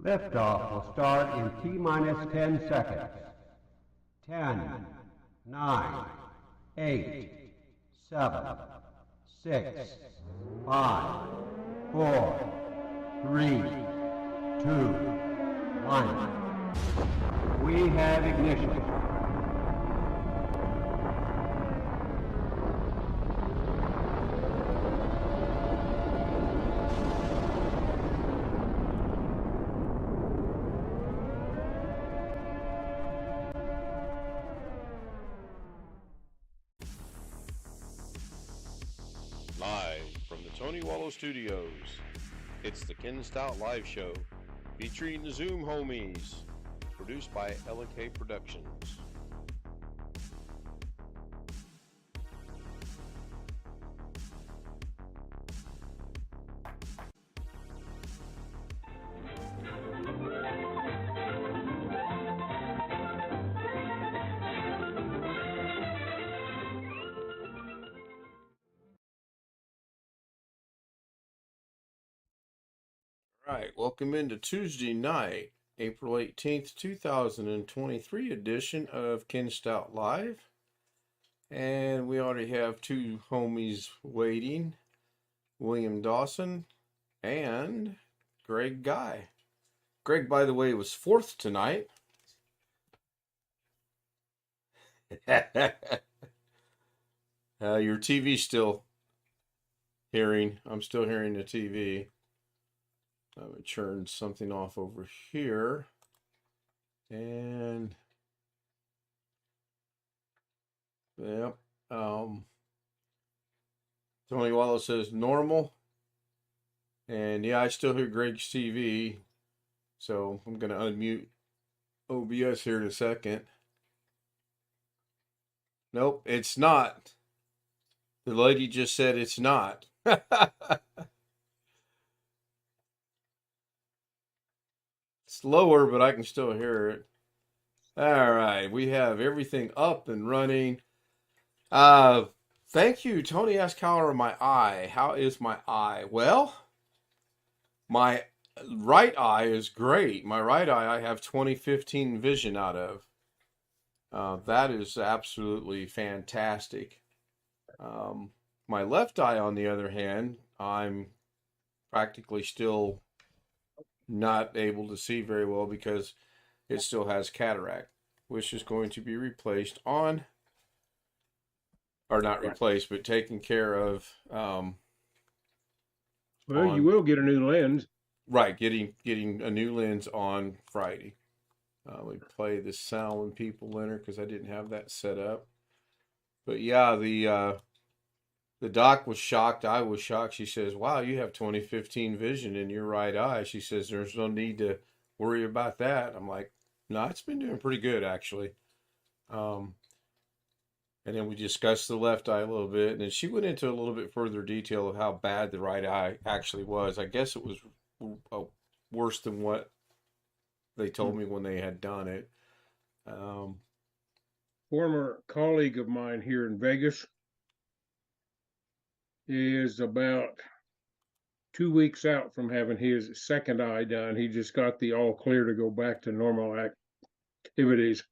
Liftoff will start in T-minus 10 seconds. 10, 9, 8, 7, 6, 5, 4, 3, 2, 1. We have ignition. Live from the Tony Wallow Studios, it's the Ken Stout Live Show, featuring the Zoom homies, produced by LK Productions. All right, welcome into Tuesday night, April 18th, 2023 edition of Ken Stout Live. And we already have two homies waiting, William Dawson and Greg Guy. Greg, by the way, was fourth tonight. Your TV's still hearing. I'm still hearing the TV. I would turn something off over here. And yep. Tony Wallow says normal. And yeah, I still hear Greg's TV. So I'm going to unmute OBS here in a second. Nope, it's not. The lady just said it's not. It's lower, but I can still hear it. All right, we have everything up and running. Thank you. Tony asked how are my eye. How is my eye? Well, my right eye is great. My right eye I have 20/15 vision out of. That is absolutely fantastic. My left eye, on the other hand, I'm practically still not able to see very well because it still has cataract, which is going to be replaced on, or not replaced, but taken care of. Well, you will get a new lens. Right, getting a new lens on Friday. We play the sound when people enter because I didn't have that set up. But yeah, the doc was shocked. I was shocked. She says, wow, you have 20/15 vision in your right eye. She says, there's no need to worry about that. I'm like, no, it's been doing pretty good, actually. And then we discussed the left eye a little bit. And then she went into a little bit further detail of how bad the right eye actually was. I guess it was worse than what they told me when they had done it. Former colleague of mine here in Vegas is about 2 weeks out from having his second eye done. He just got the all clear to go back to normal activities.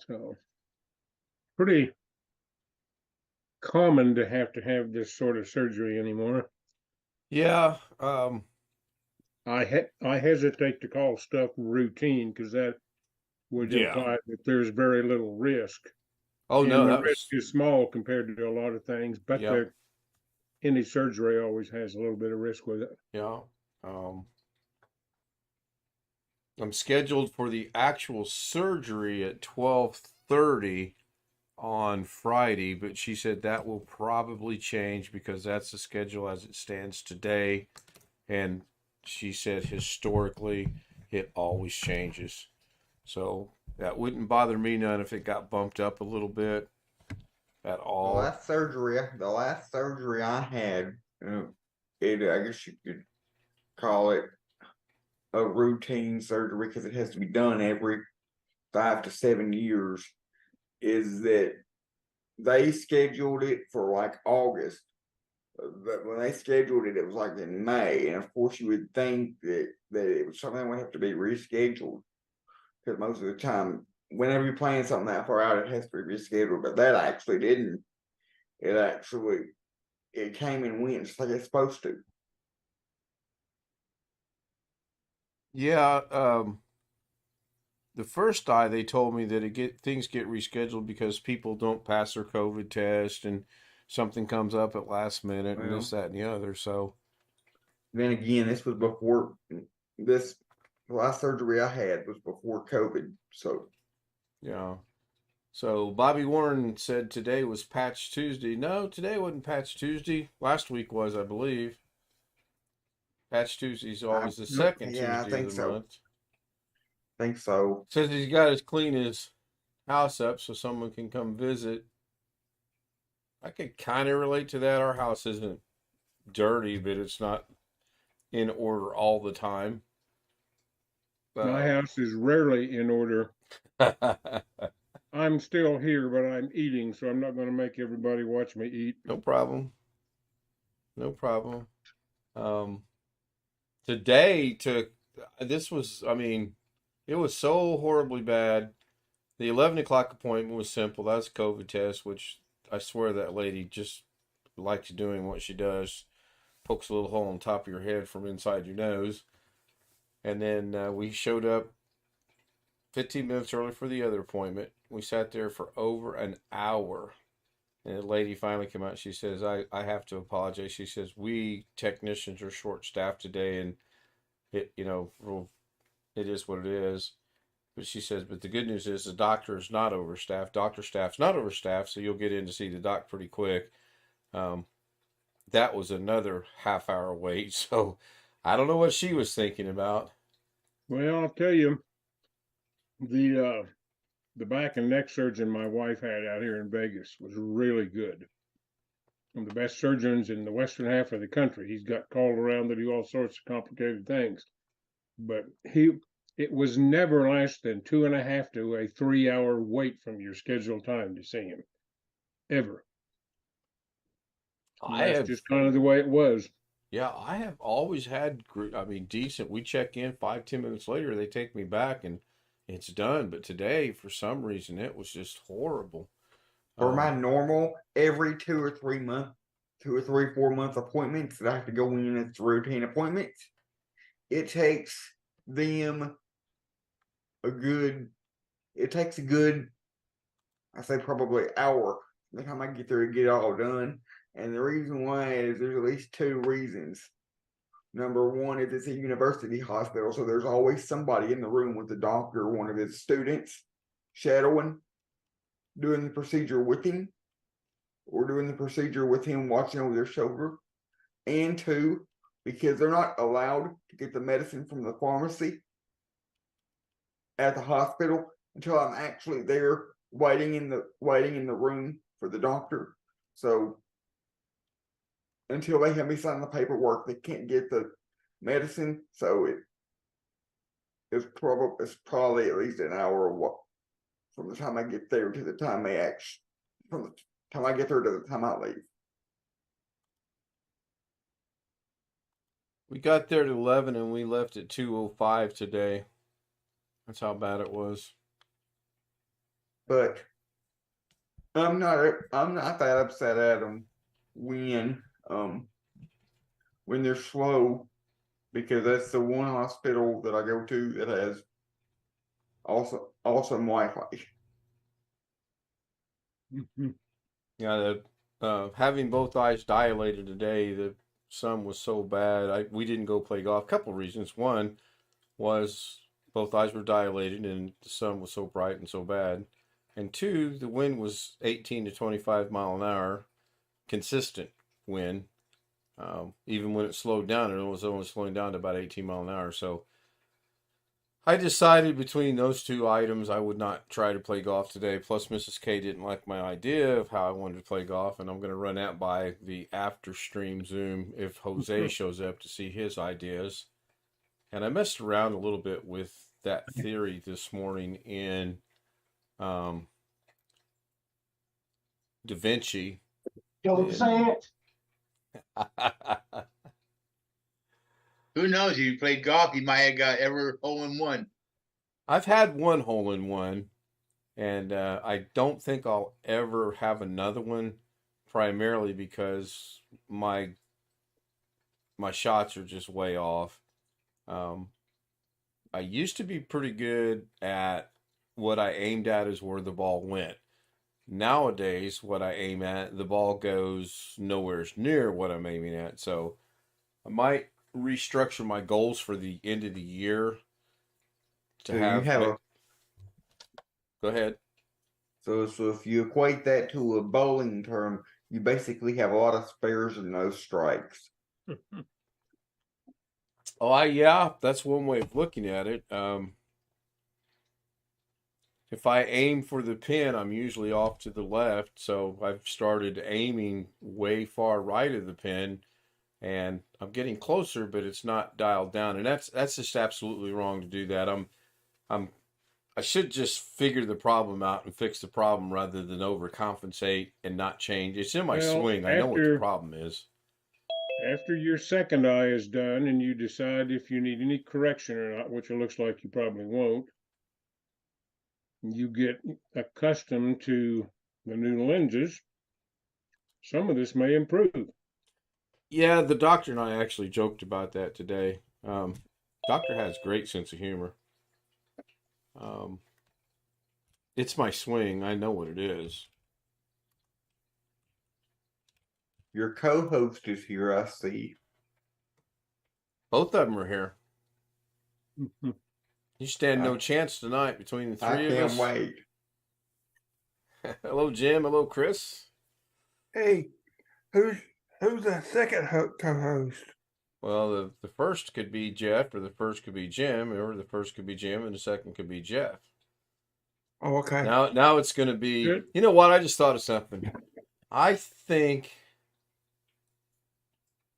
So pretty common to have this sort of surgery anymore. Yeah. I hesitate to call stuff routine because that would imply that there's very little risk. Oh, and no, the risk is small compared to a lot of things, but any surgery always has a little bit of risk with it. Yeah. I'm scheduled for the actual surgery at 12:30 on Friday, but she said that will probably change because that's the schedule as it stands today. And she said historically it always changes. So that wouldn't bother me none if it got bumped up a little bit at all. The last surgery I had, I guess you could call it a routine surgery because it has to be done every 5 to 7 years, is that they scheduled it for like August But when they scheduled it, it was like in May, and of course you would think that it was something that would have to be rescheduled because most of the time, whenever you plan something that far out, it has to be rescheduled. But that actually didn't. It came and went just like it's supposed to. Yeah, the first die they told me that things get rescheduled because people don't pass their COVID test and something comes up at last minute and Well, this, that, and the other. So then again, this was before this. The last surgery I had was before COVID, so yeah. So Bobby Warren said today was Patch Tuesday. No, today wasn't Patch Tuesday. Last week was, I believe. Patch Tuesday is I always the second yeah, I Tuesday of think the so. month. Think so. Says he's got to clean his house up so someone can come visit. I could kind of relate to that. Our house isn't dirty, but it's not in order all the time. My house is rarely in order. No I'm still here, but I'm eating, so I'm not going to make everybody watch me eat. problem. No problem. Um, today took, this was, I mean, it was so horribly bad. The 11 o'clock appointment was simple. That's a COVID test, which I swear that lady just likes doing what she does. Pokes a little hole on top of your head from inside your nose. And then we showed up 15 minutes early for the other appointment. We sat there for over an hour. And the lady finally came out. She says, I have to apologize. She says, we technicians are short staffed today. And it, well, it is what it is. But she says, but the good news is the doctor is not overstaffed. Doctor staff's not overstaffed. So you'll get in to see the doc pretty quick. That was another half-hour wait. So I don't know what she was thinking about. Well, I'll tell you, the back and neck surgeon my wife had out here in Vegas was really good. One of the best surgeons in the western half of the country. He's got called around to do all sorts of complicated things. But it was never less than 2.5 to a 3 hour wait from your scheduled time to see him. Ever. And that's just kind of the way it was. Yeah, I have always had, decent. We check in 5, 10 minutes later, they take me back and it's done. But today, for some reason, it was just horrible. For my normal every 2 or 3 4 month appointments that I have to go in as routine appointments, it takes them it takes a good, I say probably hour by the time I get there to get it all done. And the reason why is there's at least 2 reasons. Number one is it's a university hospital, so there's always somebody in the room with the doctor or one of his students shadowing, doing the procedure with him, or doing the procedure with him watching over their shoulder. And two, because they're not allowed to get the medicine from the pharmacy at the hospital until I'm actually there waiting in the room for the doctor. So until they have me sign the paperwork, they can't get the medicine. So it's probably at least an hour from the time I get there to the time from the time I get there to the time I leave. We got there at 11 and we left at 2:05 today. That's how bad it was. But I'm not that upset at them when they're slow, because that's the one hospital that I go to that has awesome Wi-Fi. Yeah, having both eyes dilated today, the sun was so bad. We didn't go play golf. A couple of reasons. One was both eyes were dilated and the sun was so bright and so bad. And two, the wind was 18 to 25 mile an hour, consistent wind. Even when it slowed down, it was only slowing down to about 18 mile an hour. So I decided between those two items, I would not try to play golf today. Plus, Mrs. K didn't like my idea of how I wanted to play golf, and I'm going to run out by the after stream Zoom if Jose shows up to see his ideas. And I messed around a little bit with that theory this morning in Da Vinci. Don't say it. Who knows? If you played golf, you might have got ever hole in one. I've had one hole in one, and I don't think I'll ever have another one, primarily because my shots are just way off. I used to be pretty good at what I aimed at is where the ball went. Nowadays, what I aim at, the ball goes nowhere near what I'm aiming at. So I might restructure my goals for the end of the year to So you have. have a Go ahead. so if you equate that to a bowling term, you basically have a lot of spares and no strikes. Oh, yeah, that's one way of looking at it. If I aim for the pin, I'm usually off to the left, so I've started aiming way far right of the pin, and I'm getting closer, but it's not dialed down, and that's just absolutely wrong to do that. I should just figure the problem out and fix the problem rather than overcompensate and not change. It's in my Well, swing. I know what the problem is. After your second eye is done and you decide if you need any correction or not, which it looks like you probably won't, you get accustomed to the new lenses, some of this may improve. Yeah, the doctor and I actually joked about that today. Doctor has great sense of humor. It's my swing. I know what it is. Your co-host is here, I see. Both of them are here. You stand no I- chance tonight between the I three of can't us. wait. Hello, Jim. Hello, Chris. Hey, who's the second co-host? Well, the first could be Jeff, or the first could be Jim, or the first could be Jim, and the second could be Jeff. Oh, okay. Now it's going to be. Good. You know what? I just thought of something. I think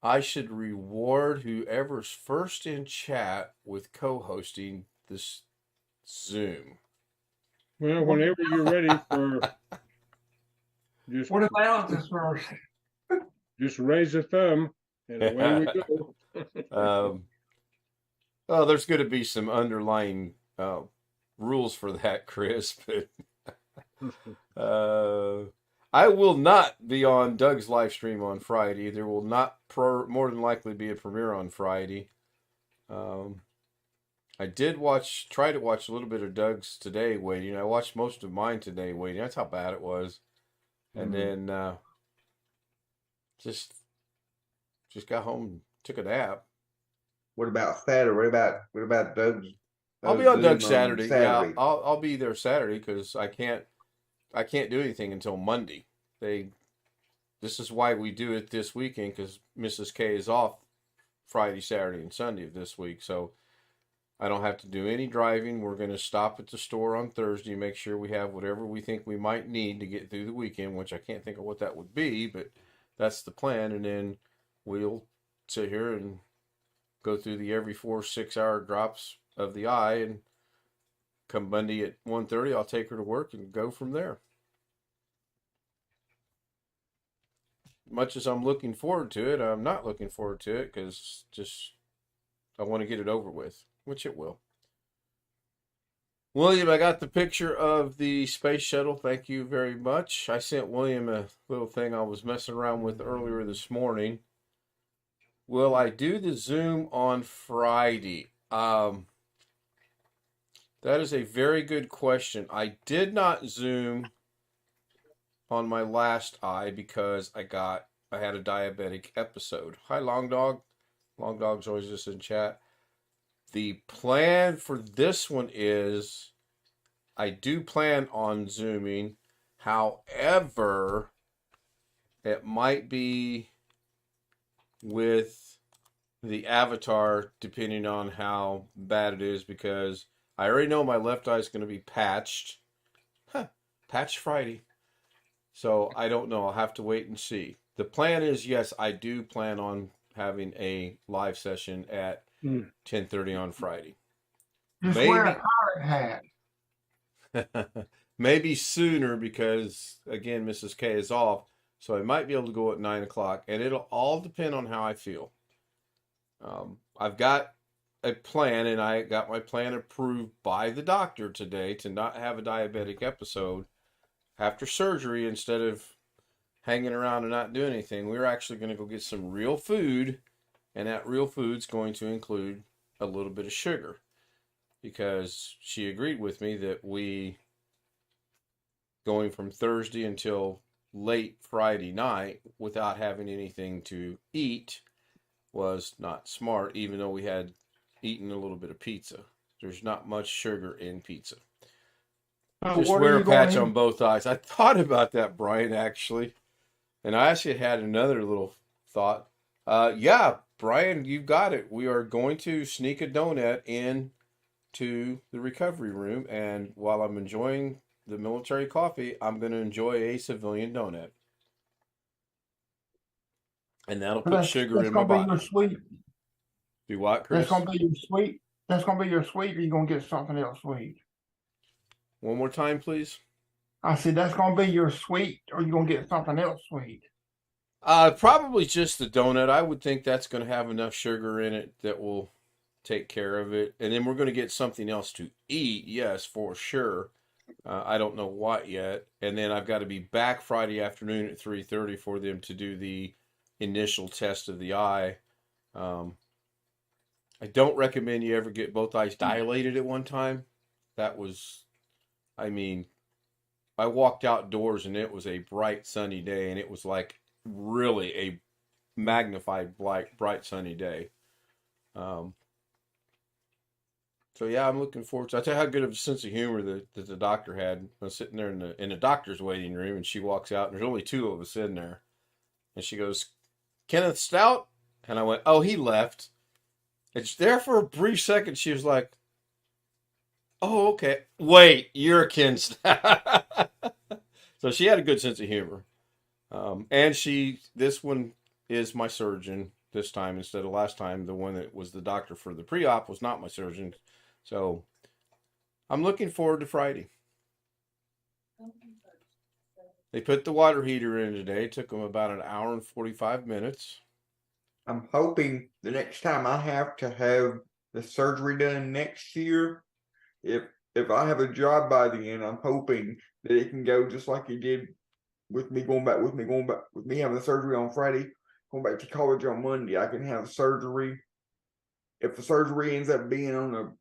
I should reward whoever's first in chat with co-hosting this Zoom. Well, whenever you're ready for just What about this first? just raise a thumb and away we go. Well, there's going to be some underlying rules for that, Chris, but I will not be on Doug's live stream on Friday. There will not more than likely be a premiere on Friday. I did try to watch a little bit of Doug's today waiting. I watched most of mine today waiting. That's how bad it was. And then just got home, took a nap. What about Saturday? What about Doug's? I'll be on Zoom Doug Saturday. Saturday? Yeah, I'll be there Saturday because I can't do anything until Monday. This is why we do it this weekend, because Mrs. K is off Friday, Saturday, and Sunday of this week. So I don't have to do any driving. We're going to stop at the store on Thursday, make sure we have whatever we think we might need to get through the weekend, which I can't think of what that would be, but that's the plan. And then we'll sit here and go through the every 4-6 hour drops of the eye, and come Monday at 1:30, I'll take her to work and go from there. Much as I'm looking forward to it, I'm not looking forward to it because I want to get it over with, which it will. William, I got the picture of the space shuttle. Thank you very much. I sent William a little thing I was messing around with earlier this morning. Will I do the Zoom on Friday? That is a very good question. I did not Zoom on my last eye because I had a diabetic episode. Hi, Long Dog. Long Dog's always just in chat. The plan for this one is I do plan on Zooming. However, it might be with the avatar depending on how bad it is, because I already know my left eye is going to be patched. Patch Friday. So I don't know. I'll have to wait and see. The plan is, yes, I do plan on having a live session at 10:30 on Friday. Just wear a pirate hat. Maybe sooner because, again, Mrs. K is off. So I might be able to go at 9 o'clock, and it'll all depend on how I feel. I've got a plan, and I got my plan approved by the doctor today to not have a diabetic episode after surgery. Instead of hanging around and not doing anything, we're actually going to go get some real food, and that real food's going to include a little bit of sugar, because she agreed with me that going from Thursday until late Friday night without having anything to eat was not smart, even though we had eaten a little bit of pizza. There's not much sugar in pizza. Just wear a patch on both eyes. I thought about that, Brian, actually. And I actually had another little thought. Yeah, Brian, you've got it. We are going to sneak a donut in to the recovery room, and while I'm enjoying the military coffee, I'm going to enjoy a civilian donut. And that'll put sugar in my body. That's gonna be your sweet. Do what, Chris? That's gonna be your sweet. That's gonna be your sweet, or you gonna get something else sweet? One more time, please. I said that's gonna be your sweet, or you gonna get something else sweet? Probably just the donut. I would think that's going to have enough sugar in it that will take care of it. And then we're going to get something else to eat. Yes, for sure. I don't know what yet. And then I've got to be back Friday afternoon at 3:30 for them to do the initial test of the eye. I don't recommend you ever get both eyes dilated at one time. That was, I mean, I walked outdoors and it was a bright sunny day, and it was like really a magnified bright sunny day. So yeah, I'm looking forward to. I tell you how good of a sense of humor that the doctor had. I was sitting there in the doctor's waiting room, and she walks out, and there's only two of us in there, and she goes, "Kenneth Stout," and I went, "Oh, he left." And there for a brief second, she was like, "Oh, okay. Wait, you're Ken Stout." So she had a good sense of humor. And this one is my surgeon this time instead of last time. The one that was the doctor for the pre-op was not my surgeon. So I'm looking forward to Friday. They put the water heater in today. It took them about an hour and 45 minutes. I'm hoping the next time I have to have the surgery done next year, if I have a job by the end, I'm hoping that it can go just like it did with me having the surgery on Friday, going back to college on Monday. I can have surgery. If the surgery ends up being on a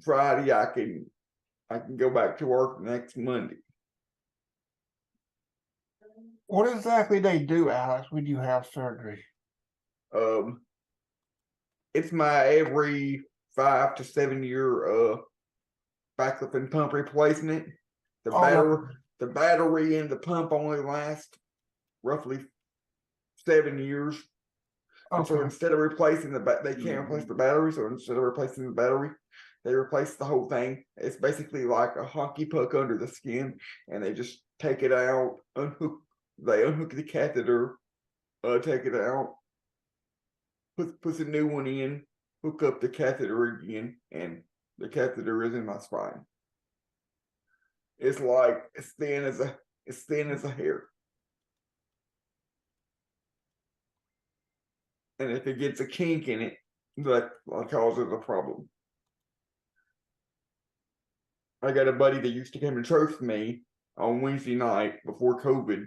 Friday, I can go back to work next Monday. What exactly they do, Alex, when you have surgery? It's my every 5 to 7 year backup and pump replacement. The battery and the pump only last roughly 7 years. And so instead of replacing they can't replace the battery. So instead of replacing the battery, they replace the whole thing. It's basically like a hockey puck under the skin, and they just take it out, unhook the catheter, take it out, put a new one in, hook up the catheter again, and the catheter is in my spine. It's like as thin as a hair. And if it gets a kink in it, that causes a problem. I got a buddy that used to come to church with me on Wednesday night before COVID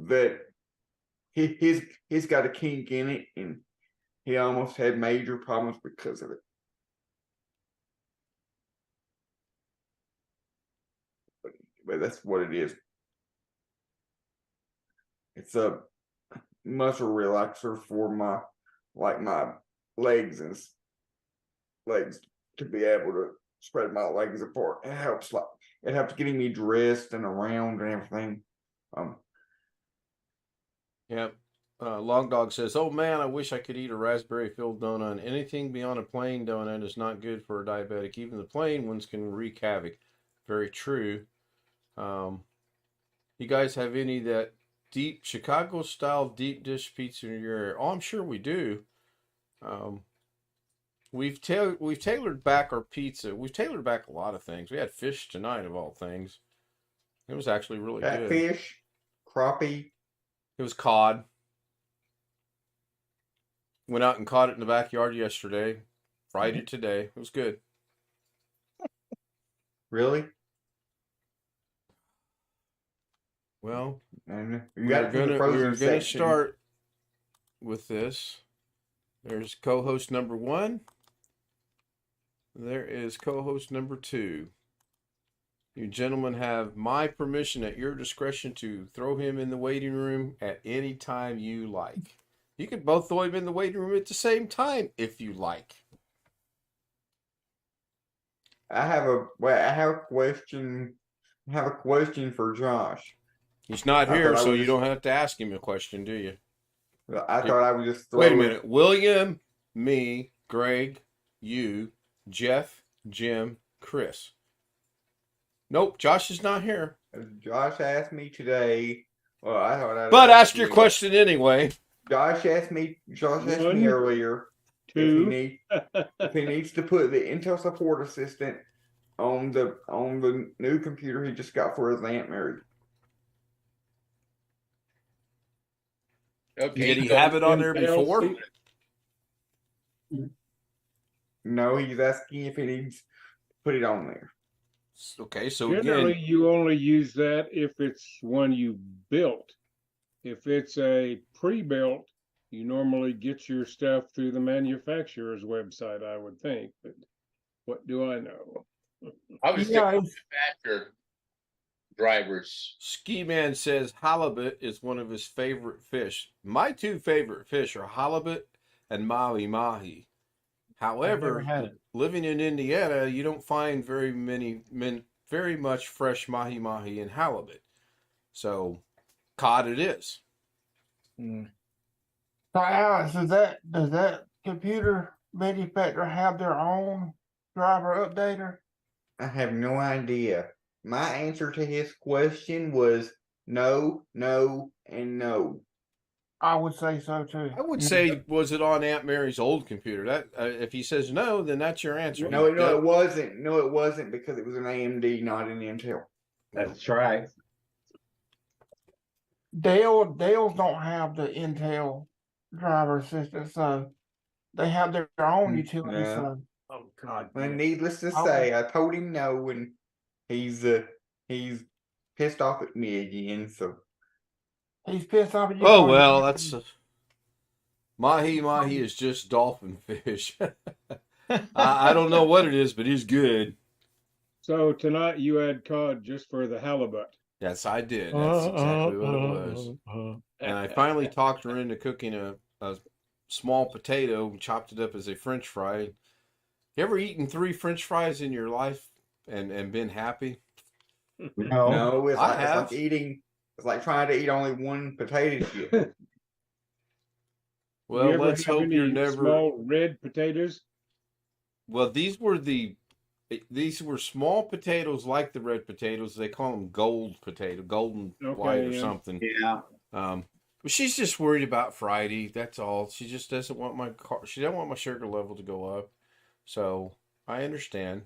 that he's got a kink in it, and he almost had major problems because of it. But that's what it is. It's a muscle relaxer for my legs to be able to spread my legs apart. It helps getting me dressed and around and everything. Yep. Long Dog says, "Oh man, I wish I could eat a raspberry filled donut. Anything beyond a plain donut is not good for a diabetic. Even the plain ones can wreak havoc." Very true. You guys have any that deep Chicago style deep dish pizza in your area? Oh, I'm sure we do. We've tailored back our pizza. We've tailored back a lot of things. We had fish tonight, of all things. It was actually really good. Fish. crappie. It was cod. Went out and caught it in the backyard yesterday. Fried it today. It was good. Really? Well, And you got it from the frozen we're gonna section. start with this. There's co-host number 1. There is co-host number 2. You gentlemen have my permission at your discretion to throw him in the waiting room at any time you like. You can both throw him in the waiting room at the same time if you like. I have a question. I have a question for Josh. He's not I here, thought I so was you just- don't have to ask him a question, do you? I thought I would just throw Wait a it- minute. William, me, Greg, you, Jeff, Jim, Chris. Nope, Josh is not here. Josh asked me today. Well, I thought I'd But ask you. your question anyway. Josh asked me One, earlier two. if he needs to put the Intel Support Assistant on the new computer he just got for his Aunt Mary. Okay. Did he so- have it on there Intel before? No, he's asking if he needs to put it on there. Okay, so Generally, again, you only use that if it's one you built. If it's a pre-built, you normally get your stuff through the manufacturer's website, I would think. But what do I know? I was Yeah, thinking faster drivers. Ski Man says halibut is one of his favorite fish. My 2 favorite fish are halibut and mahi mahi. However, had it. living in Indiana, you don't find very much fresh mahi mahi and halibut. So, cod it is. So Alex, does that computer manufacturer have their own driver updater? I have no idea. My answer to his question was no, no, and no. I would say so too. I would say, was it on Aunt Mary's old computer? That if he says no, then that's your answer. No, it wasn't. No, it wasn't because it was an AMD, not an Intel. That's right. Dell's don't have the Intel driver assistant, so they have their own utility. Yeah. So Oh God. And needless to Oh. say, I told him no, and he's pissed off at me again. So he's pissed off at you. Oh for- well, that's mahi mahi is just dolphin fish. I don't know what it is, but it's good. So tonight you had cod just for the halibut. Yes, I did. That's exactly what it was. And I finally talked her into cooking a small potato and chopped it up as a French fry. You ever eaten 3 French fries in your life and been happy? no, it's I like have. it's like trying to eat only one potato chip. Well, You ever let's have hope you're any never. small red potatoes. Well, these were small potatoes like the red potatoes. They call them golden Okay, white or yeah. something. Yeah. But she's just worried about Friday. That's all. She just doesn't want she doesn't want my sugar level to go up. So I understand.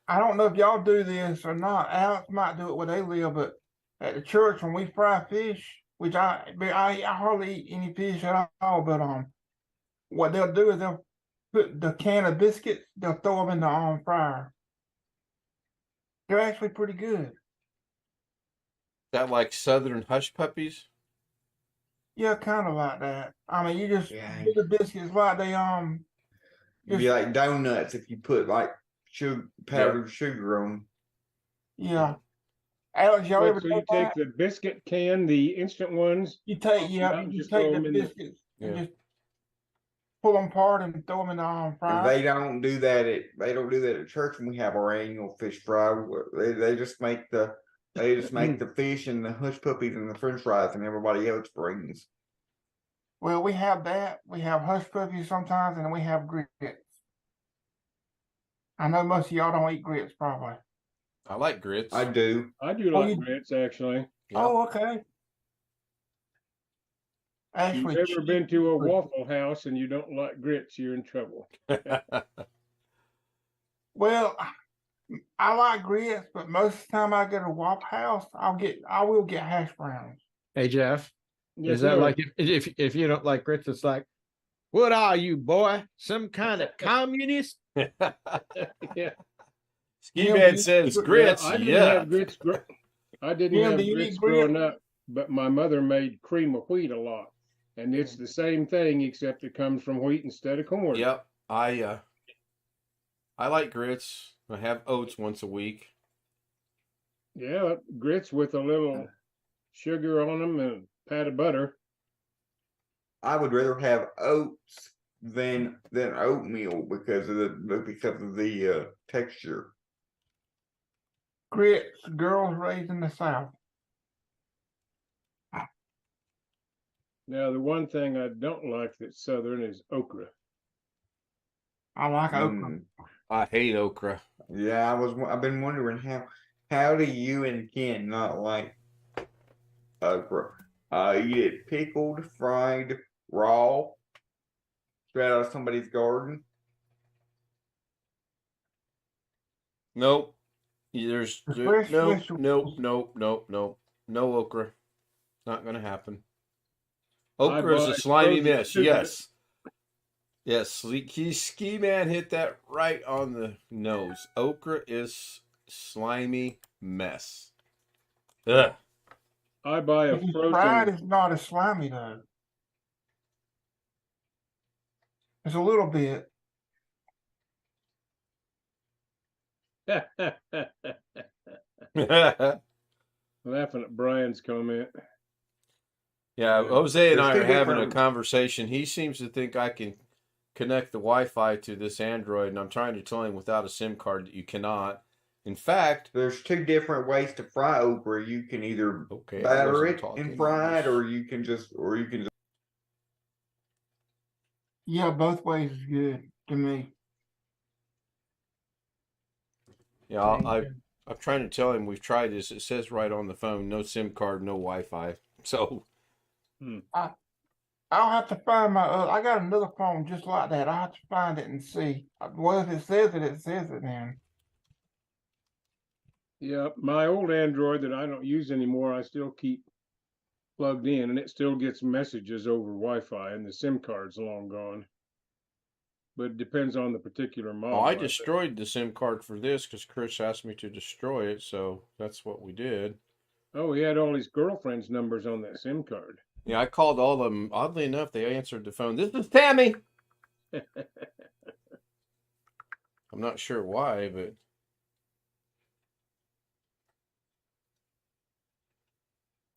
I don't know if y'all do this or not. Alex might do it where they live, but at the church when we fry fish, which I hardly eat any fish at all, but what they'll do is they'll put the can of biscuits, they'll throw them in the fryer. They're actually pretty good. That like Southern hush puppies. Yeah, kind of like that. I mean, you just Yeah. do the biscuits like they It'd be like donuts if you put like powdered sugar on 'em. yeah. Alex, y'all ever So you take take that? the biscuit can, the instant ones. You take Yeah, you just just throw take 'em the in the- biscuits and Yeah. just pull them apart and throw them in the And fryer. they don't do that at church when we have our annual fish fry. They just make the fish and the hush puppies and the French fries, and everybody else brings. Well, we have that. We have hush puppies sometimes, and we have grits. I know most of y'all don't eat grits, probably. I like grits. I do. I do Oh, like you- grits actually. Yeah. Oh, okay. Actually, You've ever been to a cheese- Waffle House and you don't like grits, you're in trouble. Well, I like grits, but most of the time I go to Waffle House, I will get hash browns. Hey Jeff, Yes, is that sir. like if you don't like grits, it's like, what are you, boy? Some kind of communist? Yeah. Ski Jim, Man says Well, grits. I didn't Yeah. have grits. I didn't Jim, have do you grits eat grits? growing up, but my mother made cream of wheat a lot, and it's the same thing except it comes from wheat instead of corn. Yep. I like grits. I have oats once a week. Yeah, grits with a little sugar on them and a pat of butter. I would rather have oats than oatmeal because of the texture. Grits, girls raised in the South. Now, the one thing I don't like that's southern is okra. I like okra. Mm. I hate okra. Yeah, I've been wondering how do you and Ken not like okra? Eat it pickled, fried, raw, straight out of somebody's garden. Nope. There's The fresh nope, vegetables. no okra. Not gonna happen. I Okra is a buy slimy frozen mess. sugar. Yes. Yes, Ski Man hit that right on the nose. Okra is slimy mess. Ugh. I buy a If it's fried, frozen. it's not as slimy though. It's a little bit. Laughing at Brian's comment. Yeah, Yeah. Jose and There's I two are having a different- conversation. He seems to think I can connect the Wi-Fi to this Android, and I'm trying to tell him without a SIM card that you cannot. In fact, There's two different ways to fry okra. You can either okay, I batter wasn't it talking and fry it, English. or you can just Yeah, both ways is good to me. Yeah, I'm trying to tell him we've tried this. It says right on the phone, no SIM card, no Wi-Fi. So I'll have to find my. I got another phone just like that. I'll have to find it and see. Well, if it says it then. Yeah, my old Android that I don't use anymore, I still keep plugged in, and it still gets messages over Wi-Fi, and the SIM card's long gone. But it depends on the particular model. I think. destroyed the SIM card for this because Chris asked me to destroy it, so that's what we did. Oh, he had all his girlfriend's numbers on that SIM card. Yeah, I called all of them. Oddly enough, they answered the phone. This is Tammy. I'm not sure why, but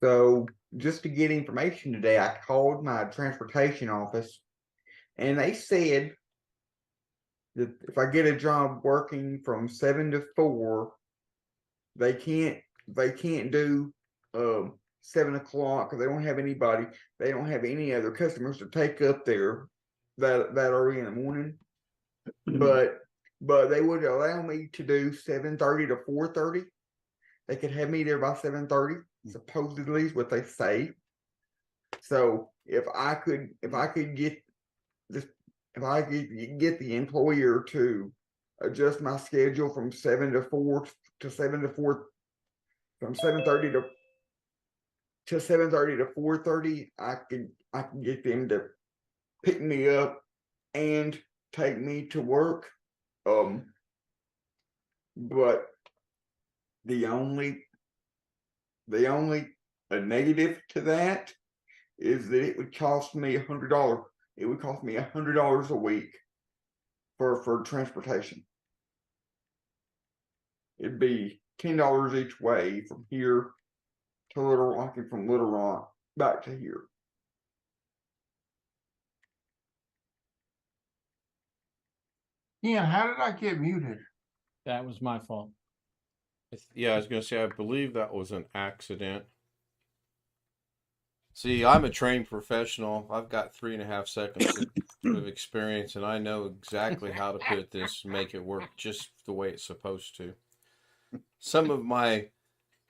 So just to get information today, I called my transportation office, and they said that if I get a job working from 7 to 4, they can't do 7 o'clock because they don't have anybody. They don't have any other customers to take up there that early in the morning. But they would allow me to do 7:30 to 4:30. They could have me there by 7:30. Supposedly is what they say. So if I could get this, if I could get the employer to adjust my schedule from 7 to 4 to 7 to 4, from 7:30 to 7:30 to 4:30, I can get them to pick me up and take me to work. But the only a negative to that is that it would cost me $100. It would cost me $100 a week for transportation. It'd be $10 each way from here to Little Rock and from Little Rock back to here. Ian, how did I get muted? That was my fault. yeah, I was going to say, I believe that was an accident. See, I'm a trained professional. I've got 3.5 seconds of experience, and I know exactly how to put this, make it work just the way it's supposed to. Some of my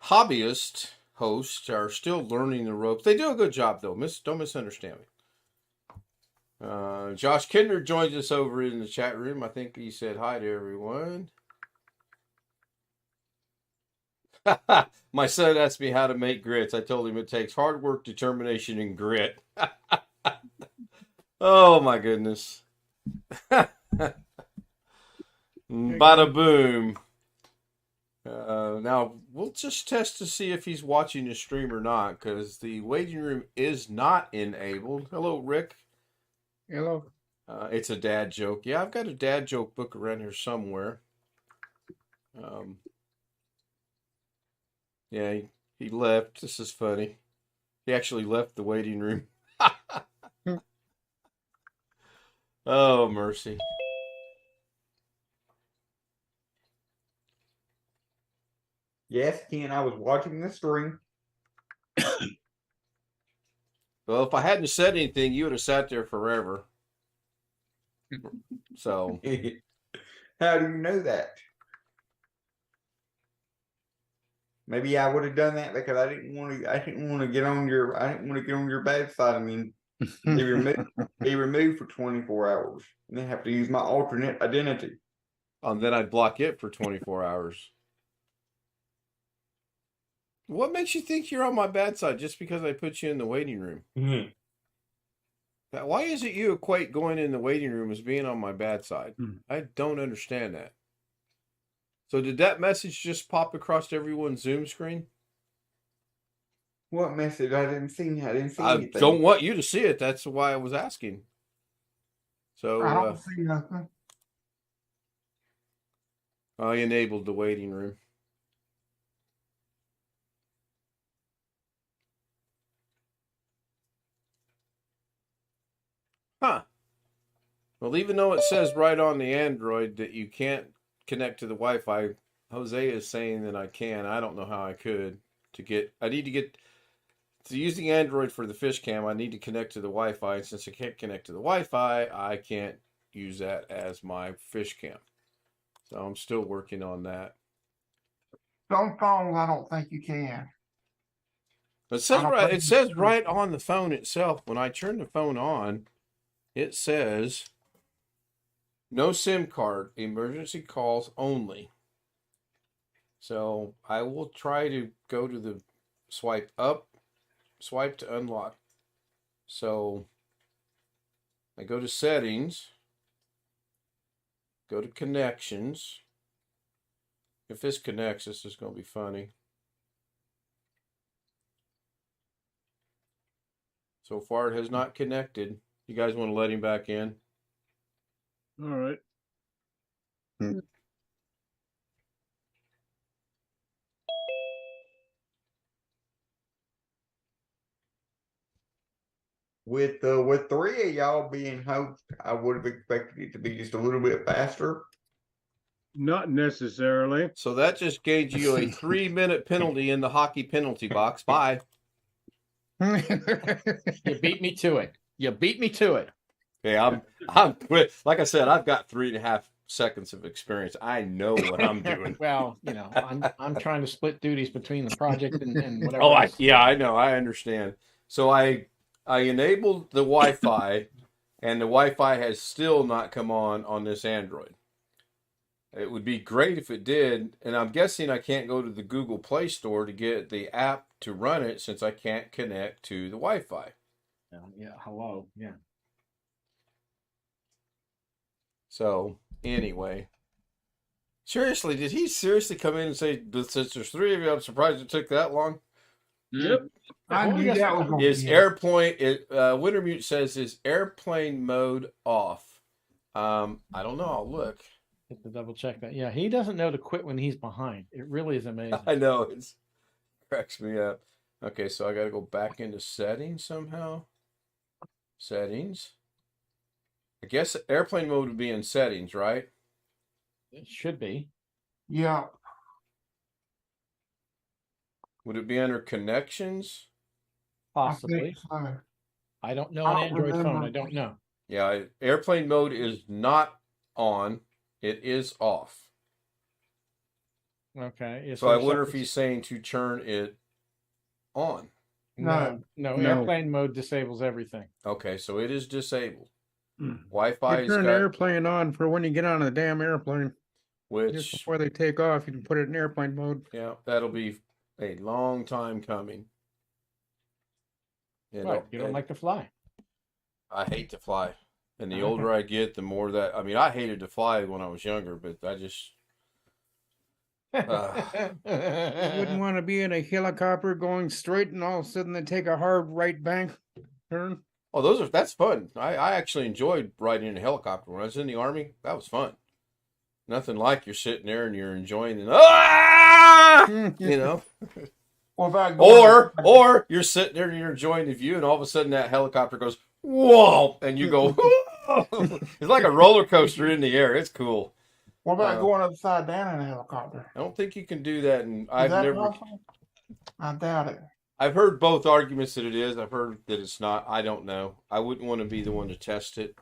hobbyist hosts are still learning the ropes. They do a good job, though. Don't misunderstand me. Josh Kinder joins us over in the chat room. I think he said hi to everyone. My son asked me how to make grits. I told him it takes hard work, determination, and grit. Oh my goodness. Bada boom. Now we'll just test to see if he's watching the stream or not, because the waiting room is not enabled. Hello, Rick. Hello. It's a dad joke. Yeah, I've got a dad joke book around here somewhere. Yeah, he left. This is funny. He actually left the waiting room. Oh, mercy. Yes, Ken, I was watching the stream. Well, if I hadn't said anything, you would have sat there forever. So, How do you know that? Maybe I would have done that because I didn't want to get on your bad side. I mean, be removed for 24 hours and then have to use my alternate identity. and then I'd block it for 24 hours. What makes you think you're on my bad side just because I put you in the waiting room? Mm-hmm. Why is it you equate going in the waiting room as being on my bad side? I don't understand that. So did that message just pop across everyone's Zoom screen? What message? I didn't see I anything. don't want you to see it. That's why I was asking. So I don't see nothing. I enabled the waiting room. Huh. Well, even though it says right on the Android that you can't connect to the Wi-Fi, Jose is saying that I can. I don't know how I could. I need to get to using Android for the fish cam. I need to connect to the Wi-Fi. And since I can't connect to the Wi-Fi, I can't use that as my fish cam. So I'm still working on that. Some phones, I don't think you can. It says right on the phone itself. When I turn the phone on, it says no SIM card, emergency calls only. So I will try to go to the swipe up, swipe to unlock. So I go to settings, go to connections. If this connects, this is going to be funny. So far, it has not connected. You guys want to let him back in? All right. With three of y'all being host, I would have expected it to be just a little bit faster. Not necessarily. So that just gave you a 3-minute penalty in the hockey penalty box. Bye. You beat me to it. You beat me to it. Okay, I'm like I said, I've got 3.5 seconds of experience. I know what I'm doing. Well, I'm trying to split duties between the project and whatever. Oh, else. I know, I understand. So I enabled the Wi-Fi, and the Wi-Fi has still not come on this Android. It would be great if it did, and I'm guessing I can't go to the Google Play Store to get the app to run it since I can't connect to the Wi-Fi. Yeah. Hello. Yeah. So anyway, seriously, did he seriously come in and say, since there's 3 of you, I'm surprised it took that long? Yep. I knew that was going Is to be airplane? Wintermute says is airplane mode off? I don't know. I'll look. Have to double check that. Yeah, he doesn't know to quit when he's behind. It really is amazing. I know, it cracks me up. Okay, so I got to go back into settings somehow. Settings. I guess airplane mode would be in settings, right? It should be. Yeah. Would it be under connections? Possibly. I think so. I don't know I an don't Android phone. remember. I don't know. Yeah, airplane mode is not on. It is off. Okay. So I wonder if he's saying to turn it on. No. No. Airplane mode disables everything. Okay, so it is disabled. Mm. Wi-Fi You has turn the got. airplane on for when you get on the damn airplane. which Just before they take off, you can put it in airplane mode. yeah, that'll be a long time coming. Right, you don't like to fly. I hate to fly. And the older I get, the more that I mean, I hated to fly when I was younger, but I just You wouldn't want to be in a helicopter going straight and all of a sudden they take a hard right bank turn. oh, that's fun. I actually enjoyed riding in a helicopter when I was in the Army. That was fun. Nothing like you're sitting there and you're enjoying it. You know. What about going Or you're sitting there and you're enjoying the view, and all of a sudden that helicopter goes, whoa, and you go, whoa. It's like a roller coaster in the air. It's cool. What about going upside down in a helicopter? I don't think you can do that, and Is I've that never. possible? I doubt it. I've heard both arguments that it is. I've heard that it's not. I don't know. I wouldn't want to be the one to test it.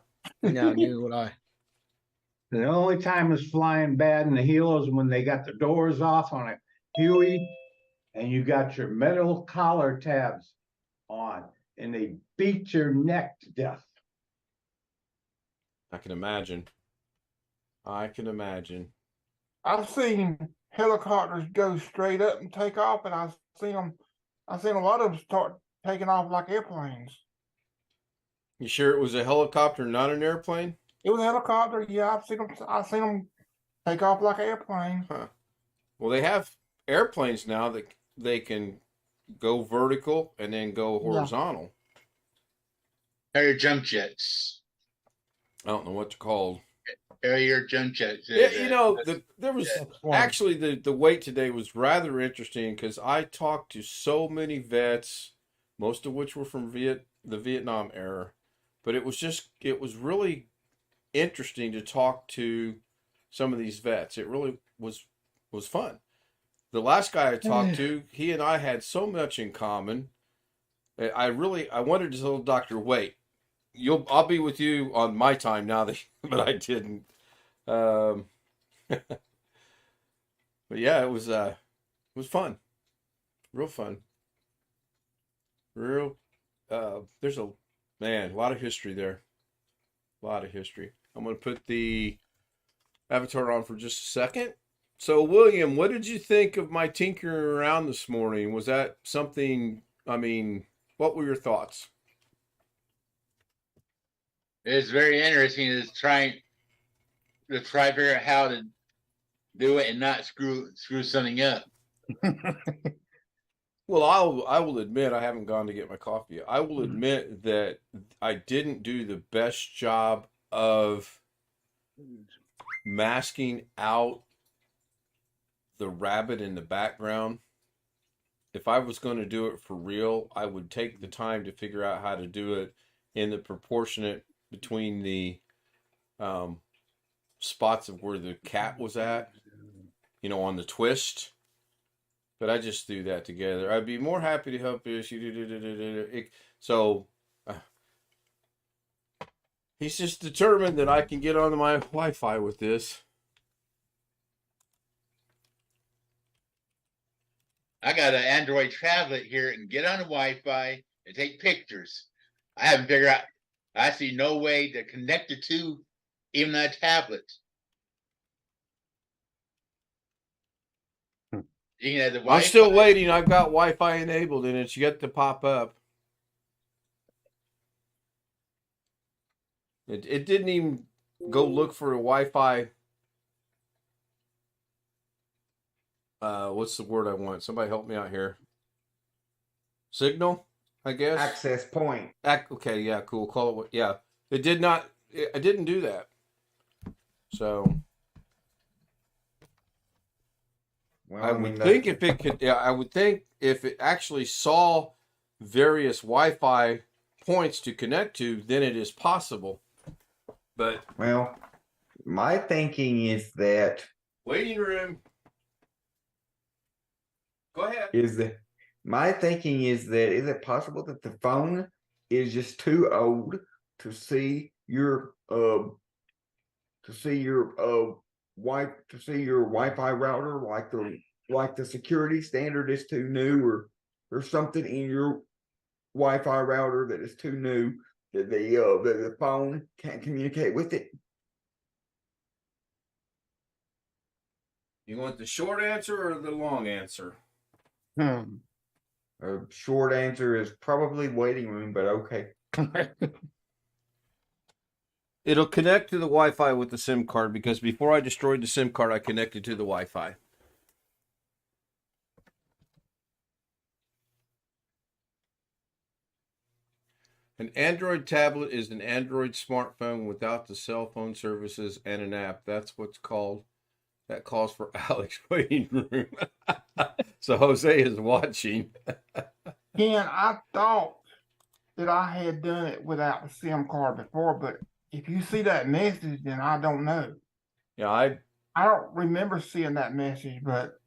No, neither would I. The only time it's flying bad in the heel is when they got the doors off on a Huey and you got your metal collar tabs on and they beat your neck to death. I can imagine. I've seen helicopters go straight up and take off, and I've seen a lot of them start taking off like airplanes. You sure it was a helicopter, not an airplane? It was a helicopter, yeah. I've seen them take off like an airplane. Huh. Well, they have airplanes now that they can go vertical and then go horizontal. Harrier jump jets. I don't know what they're called. Harrier jump jets. Yeah, you know, there was actually the wait today was rather interesting because I talked to so many vets, most of which were from the Vietnam era, but it was really interesting to talk to some of these vets. It really was fun. The last guy I talked to, he and I had so much in common. I wanted to tell the doctor, wait, I'll be with you on my time now, but I didn't. But yeah, it was fun, real fun, there's a lot of history there, a lot of history. I'm going to put the avatar on for just a second. So William, what did you think of my tinkering around this morning? Was that something, I mean, what were your thoughts? It's very interesting. Is trying to figure out how to do it and not screw something up. Well, I will admit I haven't gone to get my coffee yet. I will admit that I didn't do the best job of masking out the rabbit in the background. If I was going to do it for real, I would take the time to figure out how to do it in the proportionate between the spots of where the cat was at, on the twist. But I just threw that together. I'd be more happy to help you. So he's just determined that I can get onto my Wi-Fi with this. I got an Android tablet here and get on the Wi-Fi and take pictures. I haven't figured out. I see no way to connect the two, even that tablet. You can have the Wi-Fi. I'm still waiting. I've got Wi-Fi enabled and it's yet to pop up. It didn't even go look for a Wi-Fi. What's the word I want? Somebody help me out here. Signal, I guess. Access point. Okay, yeah, cool. Call it. Yeah, it did not. I didn't do that. So Well, I would think if it could. Yeah, I would think if it actually saw various Wi-Fi points to connect to, then it is possible. But well, my thinking is that waiting room. Go ahead. is it possible that the phone is just too old to see your Wi-Fi router, like the security standard is too new, or there's something in your Wi-Fi router that is too new that the, that the phone can't communicate with it? You want the short answer or the long answer? Hmm. A short answer is probably waiting room, but okay. It'll connect to the Wi-Fi with the SIM card because before I destroyed the SIM card, I connected to the Wi-Fi. An Android tablet is an Android smartphone without the cell phone services and an app. That's what's called. That calls for Alex waiting room. So Jose is watching. Ken, I thought that I had done it without the SIM card before, but if you see that message, then I don't know. Yeah, I don't remember seeing that message, but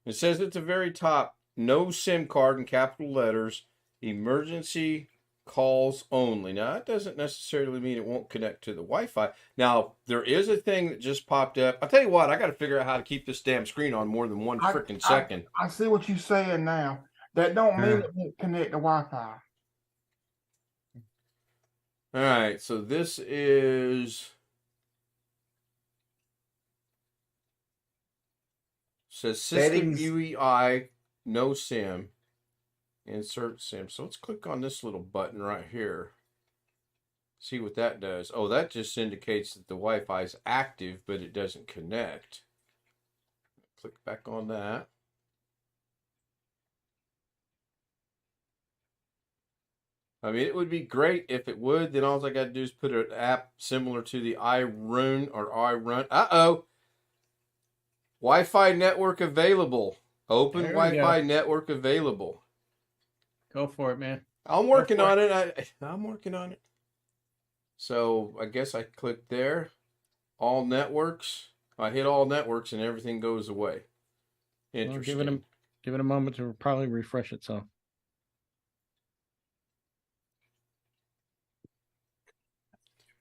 it says at the very top, no SIM card in capital letters, emergency calls only. Now, that doesn't necessarily mean it won't connect to the Wi-Fi. Now, there is a thing that just popped up. I'll tell you what, I got to figure out how to keep this damn screen on more than one freaking second. I see what you're saying now. That don't mean Yeah. it won't connect to Wi-Fi. All right, so this is... says system Settings. UEI, no SIM. Insert SIM. So let's click on this little button right here. See what that does. Oh, that just indicates that the Wi-Fi is active, but it doesn't connect. Click back on that. I mean, it would be great if it would. Then all I got to do is put an app similar to the iRun or iRun. Uh-oh. Wi-Fi network available. Open There we Wi-Fi go. network available. Go for it, man. I'm working on it. I'm working on it. So I guess I click there. All networks. I hit all networks and everything goes away. Well, Interesting. give it a moment to probably refresh itself.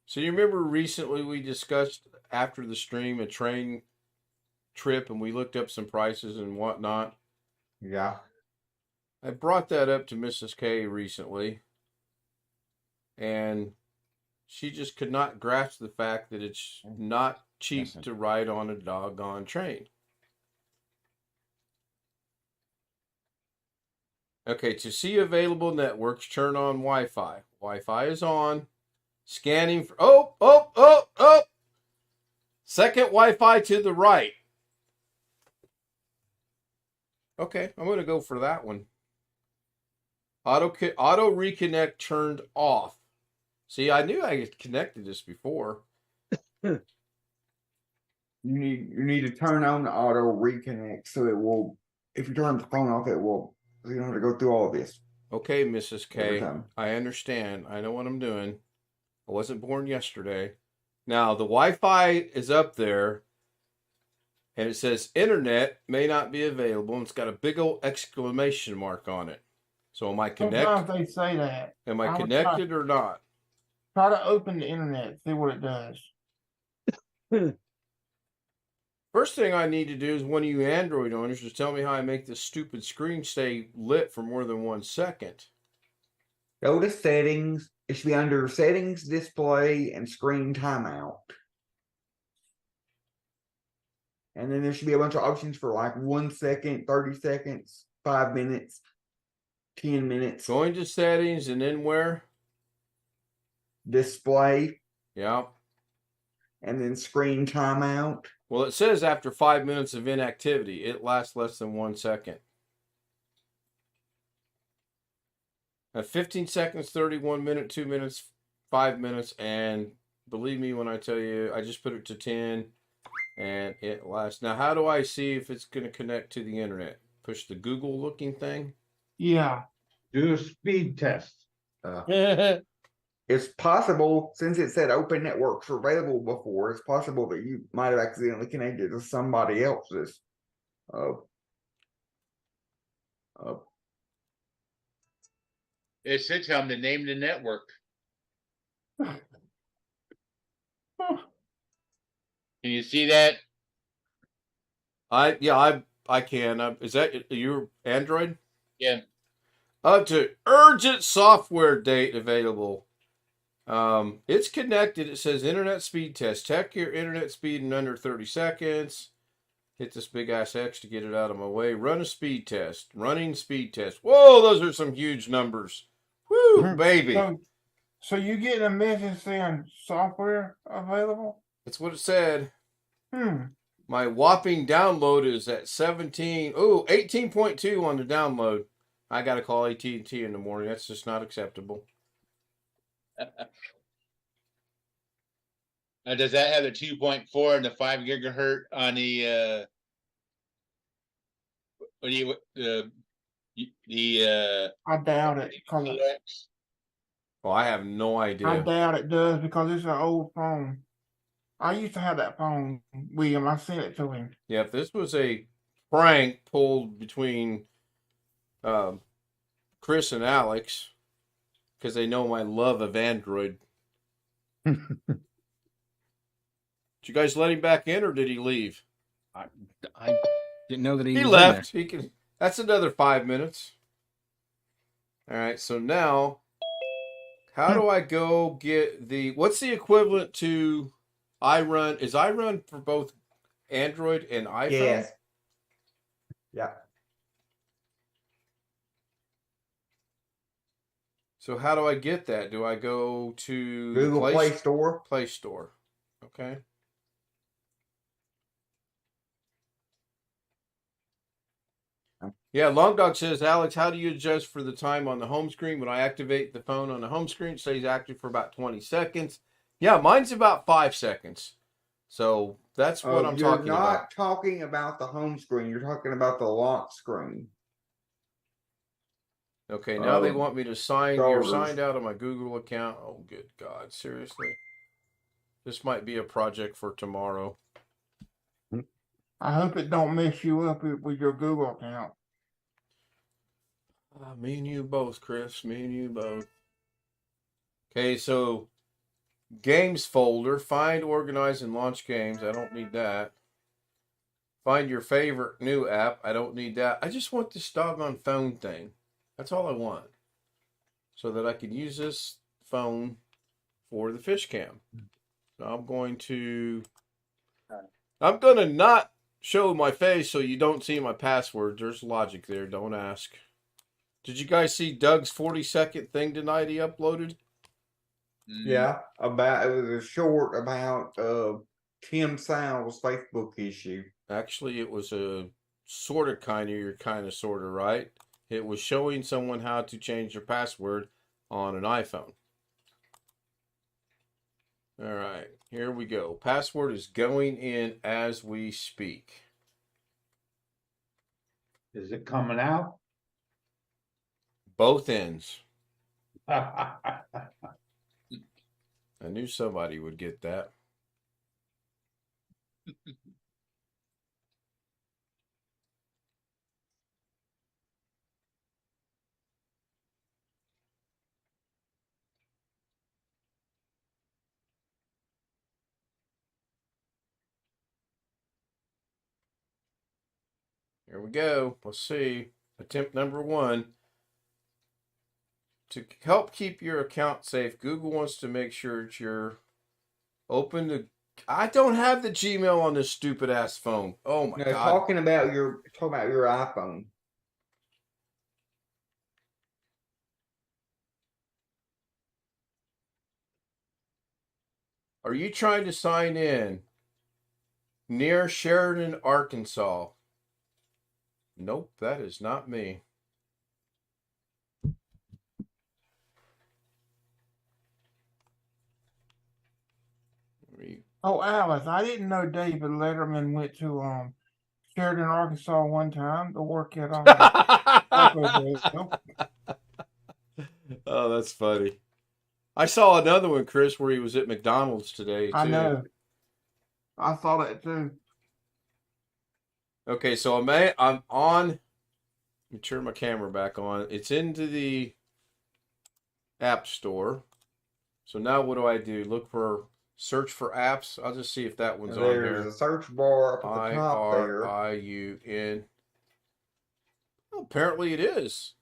So you remember recently we discussed after the stream a train trip and we looked up some prices and whatnot. Yeah. I brought that up to Mrs. K recently, and she just could not grasp the fact that it's not cheap to ride on a doggone train. Okay, to see available networks, turn on Wi-Fi. Wi-Fi is on. Scanning for... Oh! Second Wi-Fi to the right. Okay, I'm going to go for that one. Auto reconnect turned off. See, I knew I had connected this before. You need to turn on the auto reconnect so it will. If you turn the phone off, it will. You don't have to go through all of this. Okay, Mrs. Every K, time. I understand. I know what I'm doing. I wasn't born yesterday. Now, the Wi-Fi is up there, and it says internet may not be available, and it's got a big old exclamation mark on it. So am I connected? Sometimes they say that. Am I I would connected or not? Try to open the internet, see what it does. First thing I need to do is one of you Android owners just tell me how I make this stupid screen stay lit for more than 1 second. Go to settings. It should be under settings, display, and screen timeout. And then there should be a bunch of options for like 1 second, 30 seconds, 5 minutes, 10 minutes. Going to settings and then where? Display, Yeah. and then screen timeout. Well, it says after 5 minutes of inactivity, it lasts less than 1 second. At 15 seconds, 31 minutes, 2 minutes, 5 minutes, and believe me when I tell you, I just put it to 10, and it lasts. Now, how do I see if it's going to connect to the internet? Push the Google-looking thing? Yeah. Do a speed test. It's possible, since it said open networks are available before, it's possible that you might have accidentally connected to somebody else's. It should tell them to name the network. Can you see that? I can. Is that your Android? Yeah. Up to urgent software date available. It's connected. It says internet speed test. Check your internet speed in under 30 seconds. Hit this big ass X to get it out of my way. Run a speed test. Running speed test. Whoa, those are some huge numbers. Woo, baby. So you getting a message saying software available? That's what it said. Hmm. My whopping download is at 18.2 on the download. I got to call AT&T in the morning. That's just not acceptable. Now, does that have the 2.4 and the 5 gigahertz on the what do you I doubt it. Well, I have no idea. I doubt it does because it's an old phone. I used to have that phone, William. I sent it to him. Yeah, if this was a prank pulled between Chris and Alex, because they know my love of Android. Did you guys let him back in, or did he leave? I didn't know that he He was left. in He can. That's another 5 minutes. All right. So now, how do I go get the? What's the equivalent to iRun? Is iRun for both Android and iPhone? Yes. Yeah. So how do I get that? Do I go to Google Play Store. Play Store. Okay. Yeah, Long Dog says, Alex, how do you adjust for the time on the home screen? When I activate the phone on the home screen, it stays active for about 20 seconds. Yeah, mine's about 5 seconds. So that's what I'm talking You're about. not talking about the home screen. You're talking about the lock screen. Okay, now they want me to sign. Starters. You're signed out of my Google account. Oh, good God. Seriously? This might be a project for tomorrow. I hope it don't mess you up with your Google account. Me and you both, Chris. Me and you both. Okay, so games folder. Find, organize, and launch games. I don't need that. Find your favorite new app. I don't need that. I just want this doggone phone thing. That's all I want. So that I can use this phone for the fish cam. So I'm going to not show my face so you don't see my password. There's logic there. Don't ask. Did you guys see Doug's 40-second thing tonight he uploaded? Yeah, it was a short about Tim Sowell's Facebook issue. Actually, it was a sort of kind of, you're kind of sort of right. It was showing someone how to change their password on an iPhone. All right, here we go. Password is going in as we speak. Is it coming out? Both ends. I knew somebody would get that. Here we go. Let's see. Attempt number 1. To help keep your account safe, Google wants to make sure that you're open to. I don't have the Gmail on this stupid ass phone. Oh my God. Talking about your iPhone. Are you trying to sign in near Sheridan, Arkansas? Nope, that is not me. Oh, Alice, I didn't know David Letterman went to Sheridan, Arkansas one time to work at Oh, that's funny. I saw another one, Chris, where he was at McDonald's today too. I know. I saw that too. Okay, so I'm on. Let me turn my camera back on. It's into the App Store. So now what do? Search for apps. I'll just see if that one's on there. There's a search bar up at the top there. IRIUN. Well, apparently it is.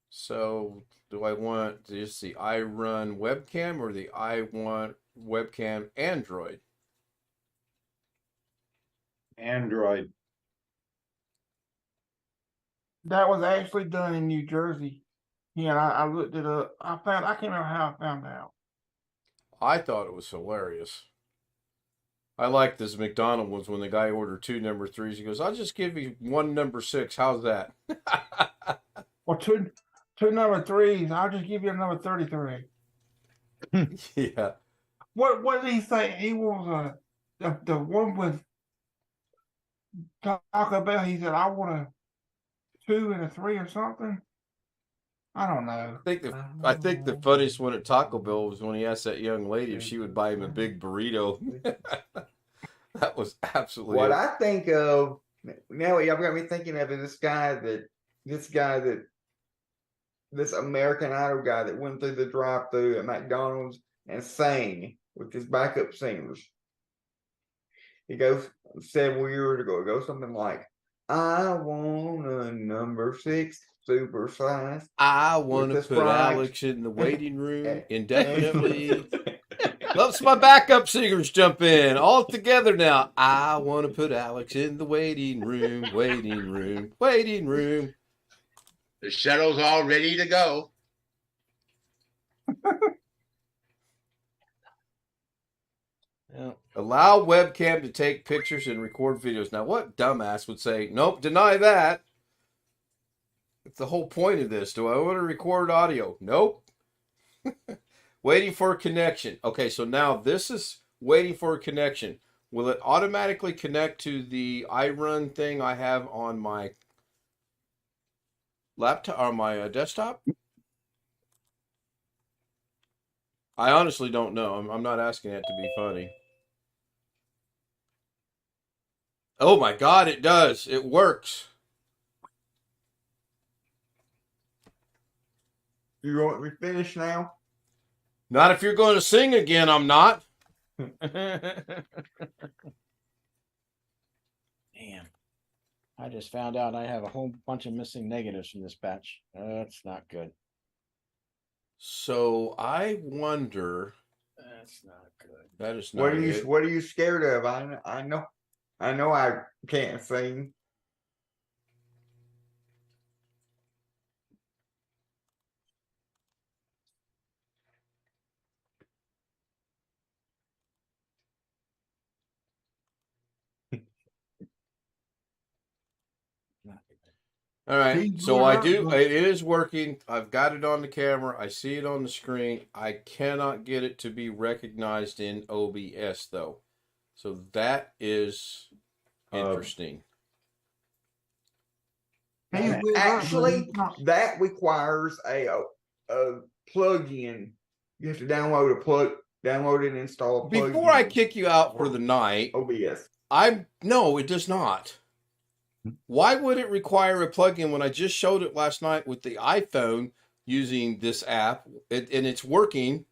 So do I want just the iRun webcam or the I want webcam Android? Android. That was actually done in New Jersey. Yeah, and I looked it up. I can't remember how I found out. I thought it was hilarious. I like this McDonald ones when the guy ordered 2 number 3s. He goes, "I'll just give you 1 number 6. How's that?" Well, two number 3s. I'll just give you a number 33. Yeah. What did he say? He was the one with Taco Bell. He said, "I want a 2 and a 3 or something." I don't know. I think the funniest one at Taco Bell was when he asked that young lady if she would buy him a big burrito. That was absolutely What I think of now, y'all got me thinking of is this American Idol guy that went through the drive-through at McDonald's and sang with his backup singers. He goes several years ago. It goes something like, "I want a number 6 super size." I want to With put the fries. Alex in the waiting room indefinitely. Let's my backup singers jump in all together now. I want to put Alex in the waiting room, waiting room, waiting room. The shuttle's all ready to go. Yeah. Allow webcam to take pictures and record videos. Now, what dumbass would say, "Nope, deny that"? It's the whole point of this. Do I want to record audio? Nope. Waiting for a connection. Okay, so now this is waiting for a connection. Will it automatically connect to the iRun thing I have on my laptop or my desktop? I honestly don't know. I'm not asking that to be funny. Oh my God, it does. It works. You want me to finish now? Not if you're going to sing again, I'm not. Damn. I just found out I have a whole bunch of missing negatives from this batch. That's not good. So I wonder. That's not good. That is not it. What are you scared of? I know I can't sing. All right, See, so good I luck, do. bro. It is working. I've got it on the camera. I see it on the screen. I cannot get it to be recognized in OBS though. So that is interesting. He's with us, but Actually, he's not. that requires a plug-in. You have to download and install a plug-in. Before I kick you out for the night, OBS. no, it does not. Why would it require a plugin when I just showed it last night with the iPhone using this app and it's working?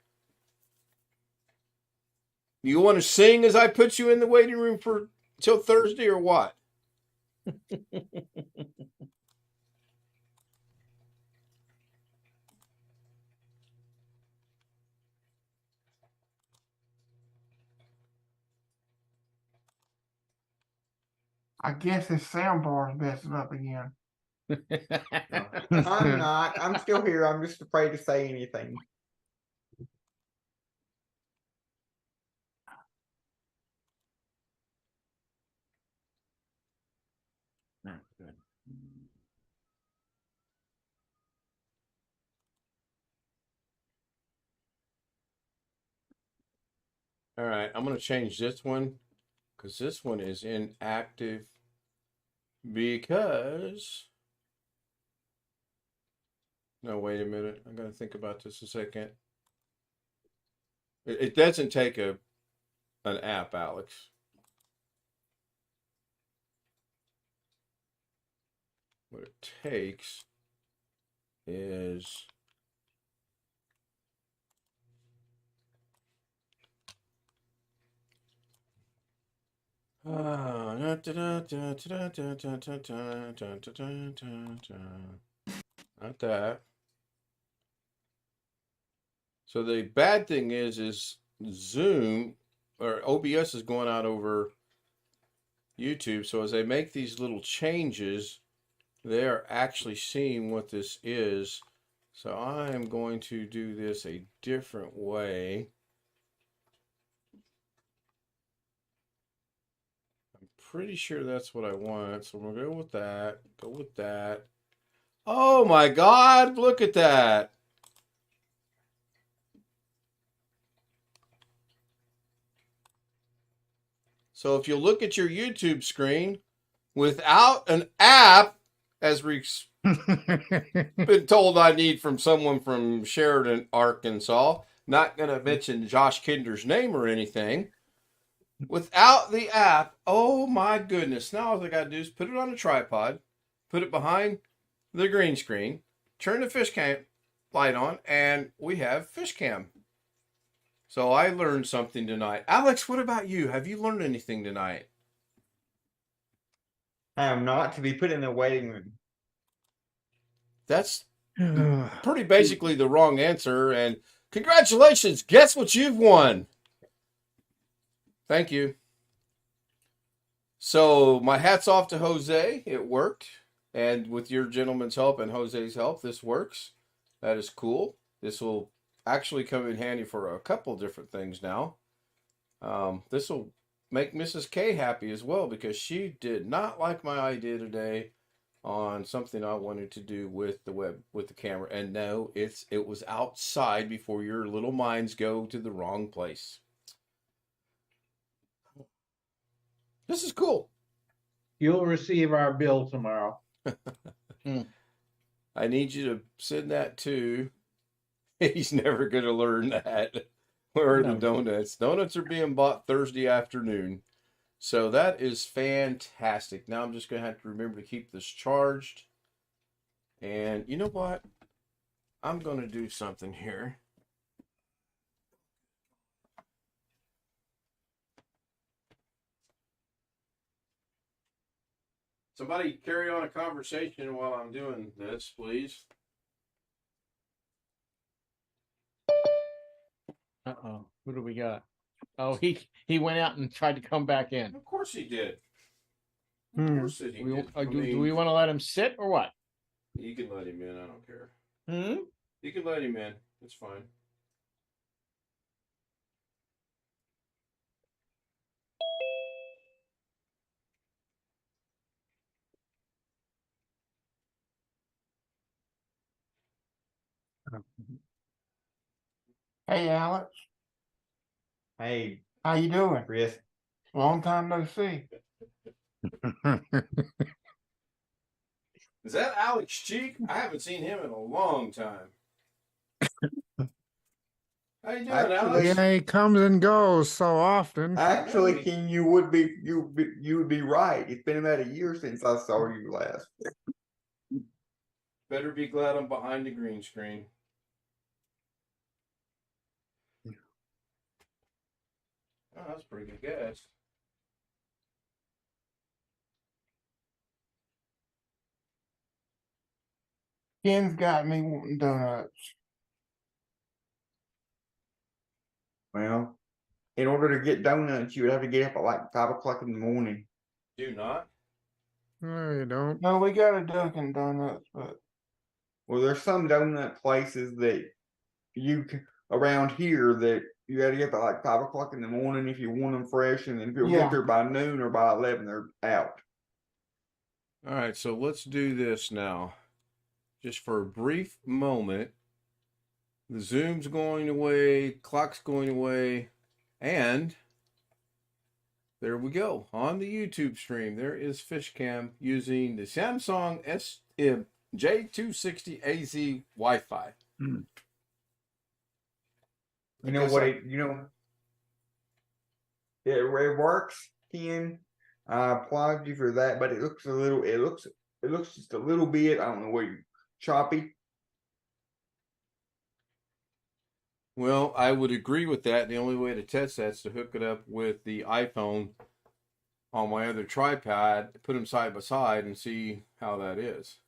You want to sing as I put you in the waiting room for till Thursday or what? I guess his sound bar is messing up again. I'm not. I'm still here. I'm just afraid to say anything. Not good. All right, I'm going to change this one because this one is inactive because. No, wait a minute. I got to think about this a second. It doesn't take an app, Alex. What it takes is not that. So the bad thing is Zoom or OBS is going out over YouTube. So as I make these little changes, they're actually seeing what this is. So I am going to do this a different way. I'm pretty sure that's what I want. So we'll go with that. Go with that. Oh my God, look at that. So if you look at your YouTube screen, without an app, as we've been told I need from someone from Sheridan, Arkansas, not going to mention Josh Kinder's name or anything. Without the app, oh my goodness. Now all I got to do is put it on a tripod, put it behind the green screen, turn the fish cam light on, and we have fish cam. So I learned something tonight. Alex, what about you? Have you learned anything tonight? I am not to be put in the waiting room. That's pretty basically the wrong answer. And congratulations. Guess what you've won? Thank you. So my hat's off to Jose. It worked. And with your gentleman's help and Jose's help, this works. That is cool. This will actually come in handy for a couple different things now. This will make Mrs. K happy as well, because she did not like my idea today on something I wanted to do with the web, with the camera. And no, it was outside before your little minds go to the wrong place. This is cool. You'll receive our bill tomorrow. I need you to send that to. He's never going to learn that. Where are the donuts? Donuts are being bought Thursday afternoon. So that is fantastic. Now I'm just going to have to remember to keep this charged. And you know what? I'm going to do something here. Somebody carry on a conversation while I'm doing this, please. Uh-oh. Who do we got? Oh, he went out and tried to come back in. Of course he did. Hmm. Of course he did. Do we want to let him sit or what? You can let him in. I don't care. Hmm? You can let him in. It's fine. Hey, Alex, Hey, how you doing? Chris. Long time no see. Is that Alex Cheek? I haven't seen him in a long time. How you doing, Actually, Alex? Yeah, he comes and goes so often. Actually, King, you would be right. It's been about a year since I saw you last. Better be glad I'm behind the green screen. Oh, that's a pretty good guess. Ken's got me wanting donuts. Well, in order to get donuts, you would have to get up at like 5 o'clock in the morning. Do not. No, you don't. No, we got a Dunkin' Donuts, but Well, there's some donut places that around here that you got to get up at like 5 o'clock in the morning if you want them fresh, and then if you'll Yeah. get there by noon or by 11, they're out. All right, so let's do this now. Just for a brief moment. The Zoom's going away, clock's going away, and there we go. On the YouTube stream, there is Fishcam using the Samsung J260AZ Wi-Fi. You know what? It works, Ken. I applaud you for that, but it looks just a little bit. I don't know what choppy. Well, I would agree with that. The only way to test that is to hook it up with the iPhone on my other tripod, put them side by side, and see how that is.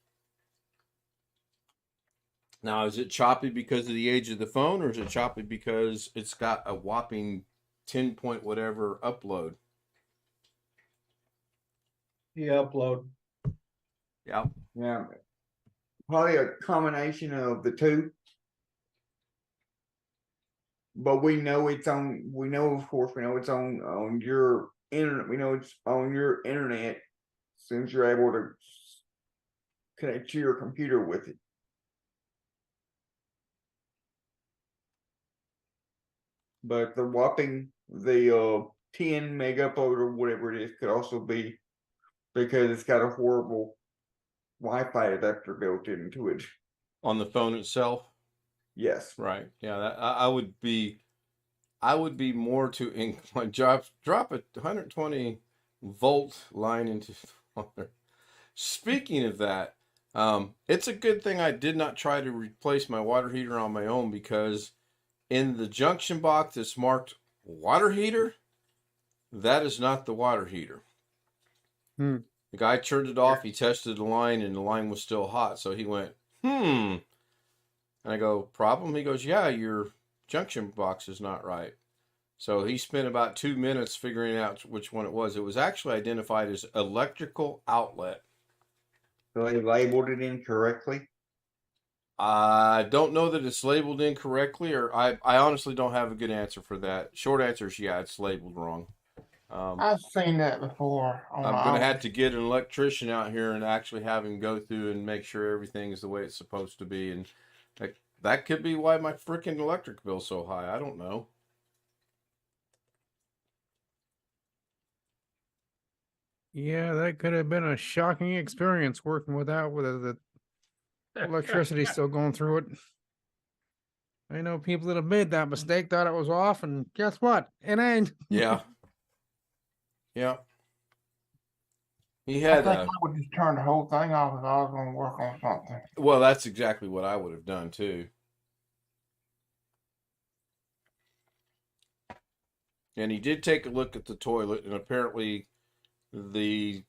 Now, is it choppy because of the age of the phone, or is it choppy because it's got a whopping 10 point whatever upload? upload. Yeah. Yeah. Probably a combination of the two. But we know it's on, we know, of course, we know it's on your internet. We know it's on your internet since you're able to connect to your computer with it. But the whopping, the 10 meg upload or whatever it is could also be because it's got a horrible Wi-Fi adapter built into it. On the phone itself. Yes. Right. Yeah. I would be more to inclined drop a 120 volt line into. Speaking of that, it's a good thing I did not try to replace my water heater on my own, because in the junction box that's marked water heater, that is not the water heater. The guy turned it off, he tested the line, and the line was still hot. So he went, And I go, problem? He goes, yeah, your junction box is not right. So he spent about 2 minutes figuring out which one it was. It was actually identified as electrical outlet. So they labeled it incorrectly. I don't know that it's labeled incorrectly, or I honestly don't have a good answer for that. Short answer is, yeah, it's labeled wrong. I've seen that before. I'm going to have to get an electrician out here and actually have him go through and make sure everything is the way it's supposed to be. And that could be why my freaking electric bill's so high. I don't know. Yeah, that could have been a shocking experience working without with the electricity still going through it. I know people that have made that mistake, thought it was off, and guess what? It ain't. Yeah. Yeah. He I had think I would just turn the whole thing off if I was going to work on something. well, that's exactly what I would have done too. And he did take a look at the toilet, and apparently the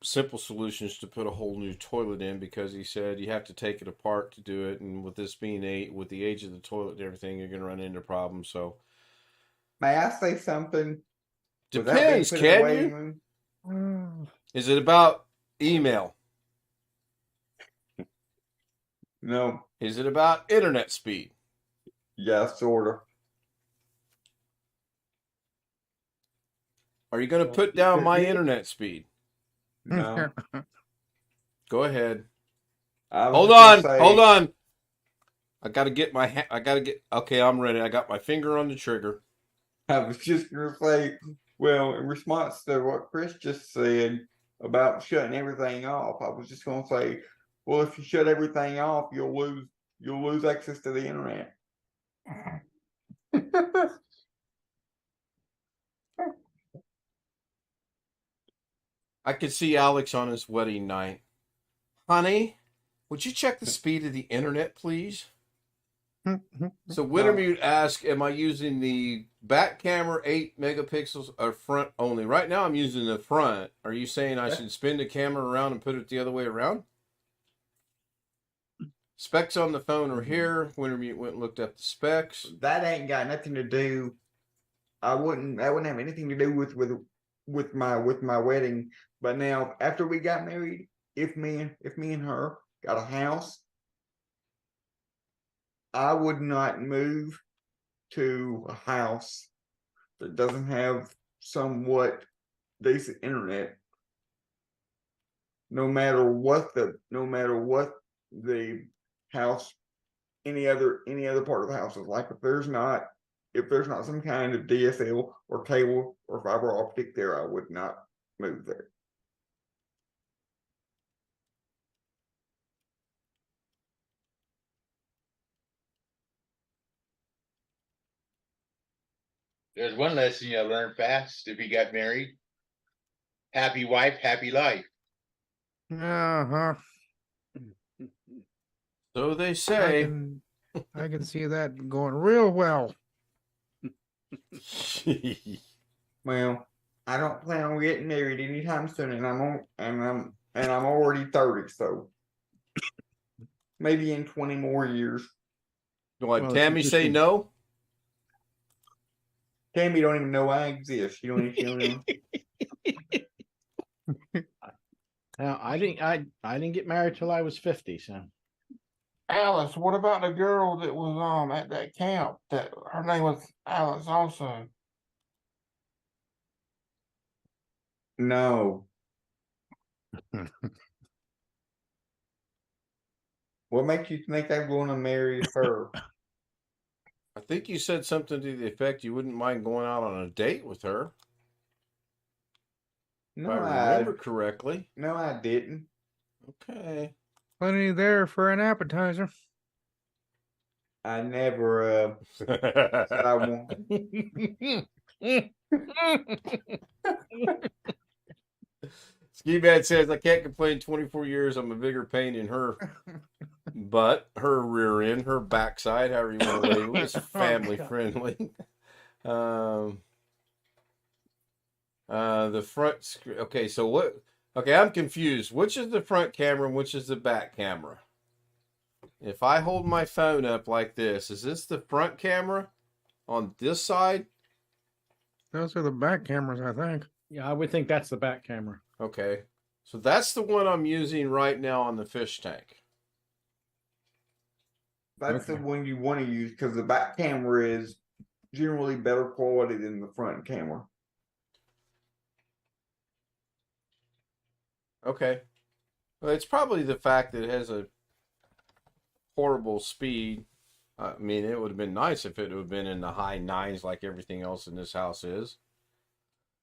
simple solution is to put a whole new toilet in, because he said you have to take it apart to do it, and with this being with the age of the toilet and everything, you're going to run into problems. So May I say something? depends, can you? Is it about email? No. Is it about internet speed? Yeah, sort of. Are you going to put down my internet speed? No. Go ahead. Hold Hold on. I got to get okay, I'm ready. I got my finger on the trigger. I was just gonna say, well, in response to what Chris just said about shutting everything off, I was just gonna say, well, if you shut everything off, you'll lose access to the internet. I could see Alex on his wedding night. Honey, would you check the speed of the internet, please? So Wintermute asked, am I using the back camera 8 megapixels or front only? Right now I'm using the front. Are you saying I should spin the camera around and put it the other way around? Specs on the phone are here. Wintermute went and looked up the specs. That ain't got nothing to do. That wouldn't have anything to do with my wedding. But now, after we got married, if me and her got a house, I would not move to a house that doesn't have somewhat decent internet. No matter what the house, any other part of the house is like. If there's not some kind of DSL or cable or fiber optic there, I would not move there. There's one lesson you learn fast if you got married. Happy wife, happy life. Uh-huh. So they say. I can see that going real well. Well, I don't plan on getting married anytime soon, and I'm already 30, so maybe in 20 more years. What, Tammy say no? Tammy don't even know I exist. She don't even know. Now, I didn't get married till I was 50, so Alice, what about the girl that was at that camp? That her name was Alice also. No. What makes you think I'm going to marry her? I think you said something to the effect you wouldn't mind going out on a date with her. No, if I remember correctly. No, I didn't. Okay. Plenty there for an appetizer. I never said I want. Ski Bad says, I can't complain. 24 years, I'm a bigger pain in her butt, her rear end, her backside, however you want to label it. It's family friendly. The front screen. Okay, so what? Okay, I'm confused. Which is the front camera and which is the back camera? If I hold my phone up like this, is this the front camera on this side? Those are the back cameras, I think. yeah, I would think that's the back camera. Okay. So that's the one I'm using right now on the fish tank. That's the one you want to use because the back camera is generally better quality than the front camera. Okay. Well, it's probably the fact that it has a horrible speed. I mean, it would have been nice if it would have been in the high nines like everything else in this house is.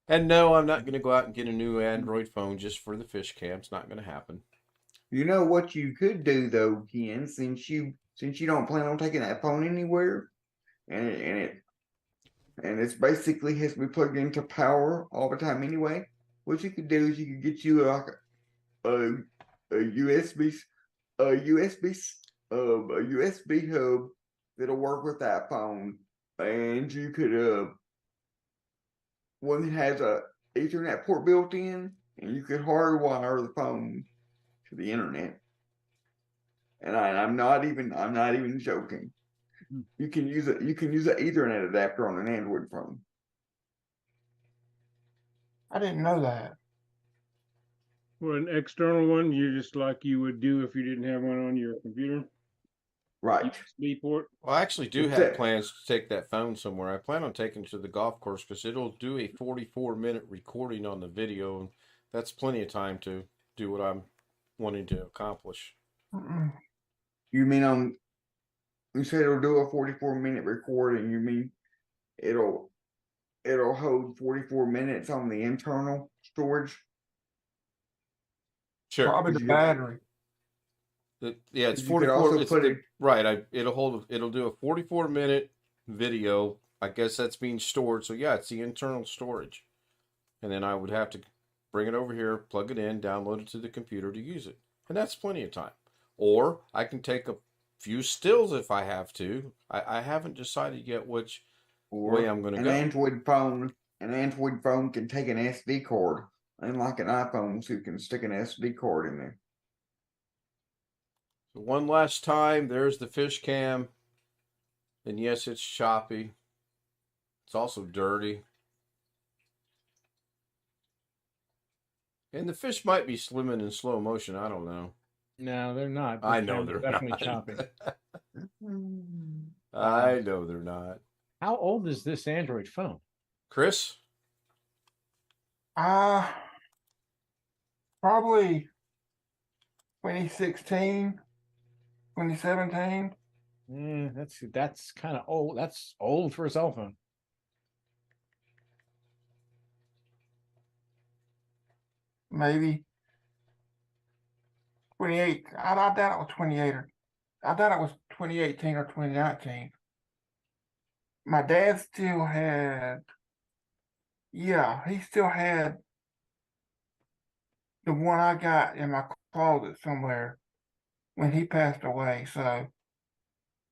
And no, I'm not going to go out and get a new Android phone just for the fish cam. It's not going to happen. You know what you could do though, Ken, since you don't plan on taking that phone anywhere, and it's basically has to be plugged into power all the time anyway. What you could do is you could get you a USB hub that'll work with that phone, and you could one that has a Ethernet port built in, and you could hardwire the phone to the internet. And I'm not even joking. You can use an Ethernet adapter on an Android phone. I didn't know that. Well, an external one, you just like you would do if you didn't have one on your computer. Right. USB port. Well, I actually do What's have that? plans to take that phone somewhere. I plan on taking it to the golf course because it'll do a 44-minute recording on the video. And that's plenty of time to do what I'm wanting to accomplish. Mm-mm. You mean you said it'll do a 44-minute recording, you mean it'll hold 44 minutes on the internal storage? Sure. Probably the You- battery. Yeah, it's You could 44. also It's put the, it- right. It'll do a 44-minute video. I guess that's being stored. So yeah, it's the internal storage. And then I would have to bring it over here, plug it in, download it to the computer to use it. And that's plenty of time. Or I can take a few stills if I have to. I haven't decided yet which way I'm going to An go. Android phone can take an SD card, unlike an iPhone, so you can stick an SD card in there. So one last time, there's the fish cam. And yes, it's choppy. It's also dirty. And the fish might be swimming in slow motion. I don't know. No, they're not. I This know camera's they're definitely not. choppy. I know they're not. How old is this Android phone? Chris? Probably 2016, 2017. That's kind of old. That's old for a cell phone. Maybe 28. I doubt it was 28 or I thought it was 2018 or 2019. My dad still had, he still had the one I got in my closet somewhere when he passed away. So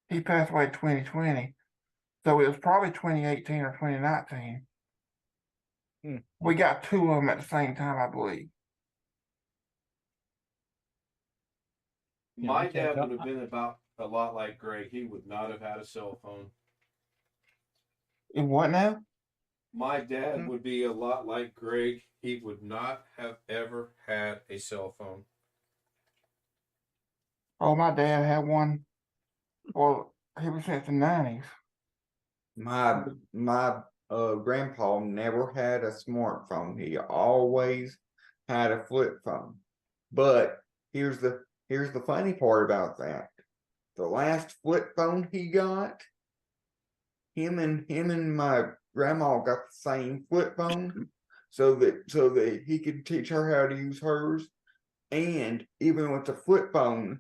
he passed away in 2020. So it was probably 2018 or 2019. We got two of them at the same time, I believe. Yeah, I My can't dad tell. would have been about a lot like Greg. He would not have had a cell phone. And what now? My dad would be a lot like Greg. He would not have ever had a cell phone. Oh, my dad had one. Well, he was since the 90s. My grandpa never had a smartphone. He always had a flip phone. But here's the funny part about that. The last flip phone he got, him and my grandma got the same flip phone, so that he could teach her how to use hers. And even with the flip phone,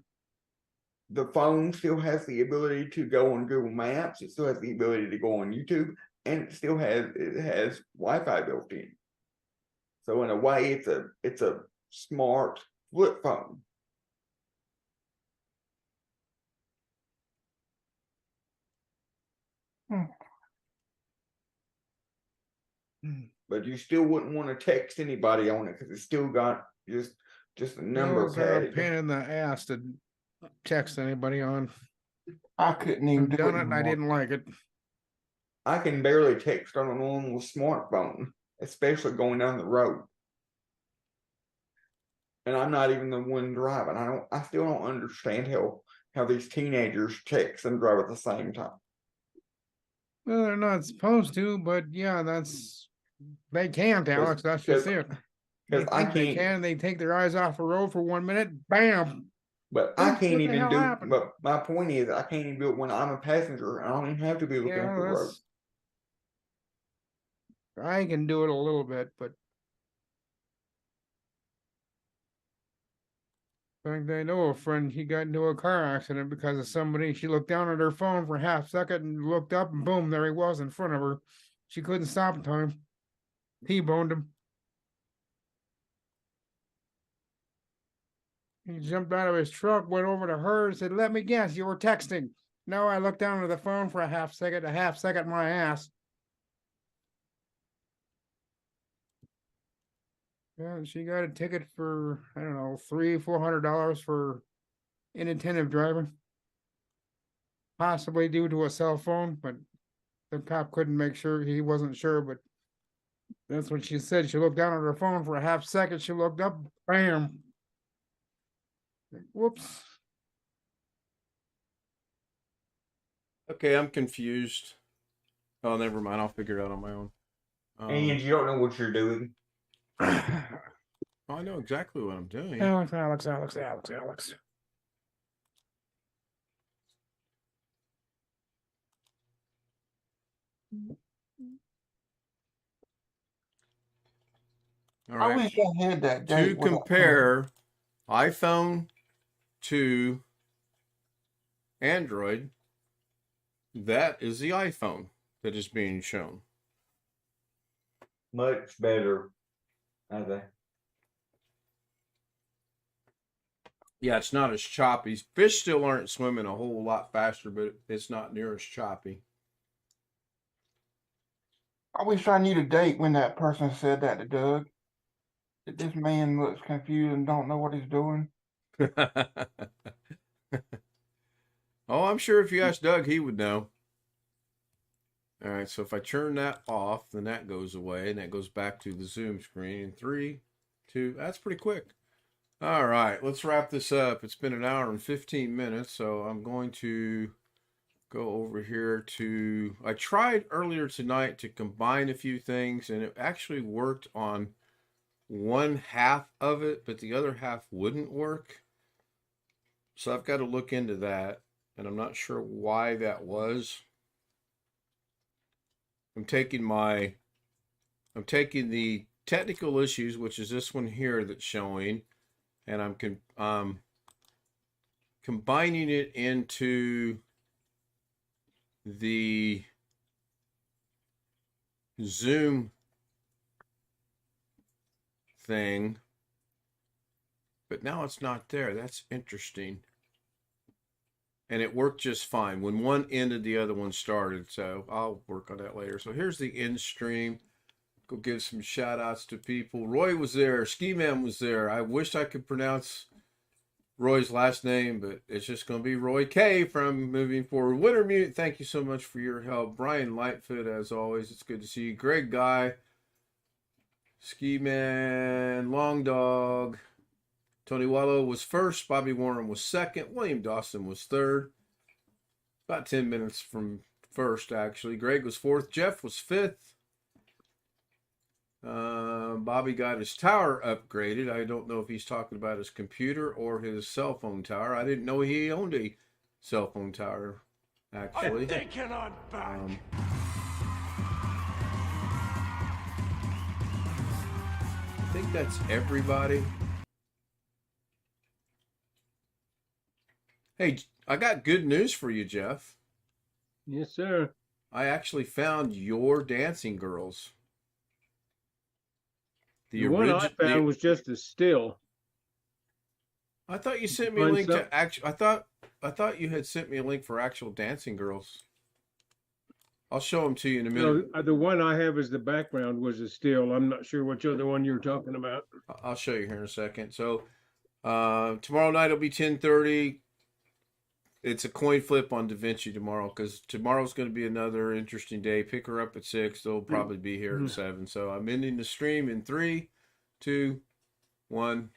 the phone still has the ability to go on Google Maps. It still has the ability to go on YouTube, and it has Wi-Fi built in. So in a way, it's a smart flip phone. But you still wouldn't want to text anybody on it because it's still got just a number Those are a padded. pain in the ass to text anybody on. I couldn't even I've do done it it and I anymore. didn't like it. I can barely text on a normal smartphone, especially going down the road. And I'm not even the one driving. I still don't understand how these teenagers text and drive at the same time. Well, they're not supposed to, but yeah, they can't, Alex. That's just it. They Because I think they can't. can. They take their eyes off the road for 1 minute. Bam. But I What can't the even hell do. happened? But my point is, I can't even do it when I'm a passenger. I don't even have to be looking at the road. I can do it a little bit, but in fact, I know a friend, he got into a car accident because of somebody. She looked down at her phone for a half second and looked up, and boom, there he was in front of her. She couldn't stop in time. T-boned him. He jumped out of his truck, went over to her, and said, "Let me guess, you were texting." No, I looked down at the phone for a half second, my ass. Yeah, she got a ticket for, I don't know, $300-400 for inattentive driving. Possibly due to a cell phone, but the cop couldn't make sure, he wasn't sure, but that's what she said. She looked down at her phone for a half second, she looked up, bam. Whoops. Okay, I'm confused. Oh, never mind. I'll figure it out on my own. And you don't know what you're doing. I know exactly what I'm doing. Alex. All I right. wish I had that To date with that compare iPhone to Android, that is the iPhone that is being shown. Much better. Yeah, it's not as choppy. Fish still aren't swimming a whole lot faster, but it's not near as choppy. I wish I knew the date when that person said that to Doug. That this man looks confused and don't know what he's doing. Oh, I'm sure if you asked Doug, he would know. All right, so if I turn that off, then that goes away, and that goes back to the Zoom screen. In 3, 2, that's pretty quick. All right, let's wrap this up. It's been 1 hour and 15 minutes, so I'm going to go over here to... I tried earlier tonight to combine a few things, and it actually worked on one half of it, but the other half wouldn't work. So I've got to look into that, and I'm not sure why that was. I'm taking the technical issues, which is this one here that's showing, and I'm combining it into the Zoom thing, but now it's not there. That's interesting. And it worked just fine. When one ended, the other one started. So I'll work on that later. So here's the end stream. Go give some shout outs to people. Roy was there. Ski Man was there. I wish I could pronounce Roy's last name, but it's just going to be Roy K from moving forward. Winter Mute, thank you so much for your help. Brian Lightfoot, as always, it's good to see you. Greg Guy, Ski Man, Long Dog, Tony Wallow was first. Bobby Warren was second. William Dawson was third. About 10 minutes from first, actually. Greg was fourth. Jeff was fifth. Bobby got his tower upgraded. I don't know if he's talking about his computer or his cell phone tower. I didn't know he owned a cell phone tower, actually. I'm thinking I'm back. I think that's everybody. Hey, I got good news for you, Jeff. Yes, sir. I actually found your dancing girls. The one I found was just a still. I thought you sent me a Find link some- to actual. I thought you had sent me a link for actual dancing girls. I'll show them to you in a minute. No, the one I have as the background was a still. I'm not sure which other one you're talking about. I'll show you here in a second. So tomorrow night will be 10:30. It's a coin flip on DaVinci tomorrow because tomorrow's going to be another interesting day. Pick her up at 6. They'll probably be here at 7. So I'm ending the stream in 3, 2, 1.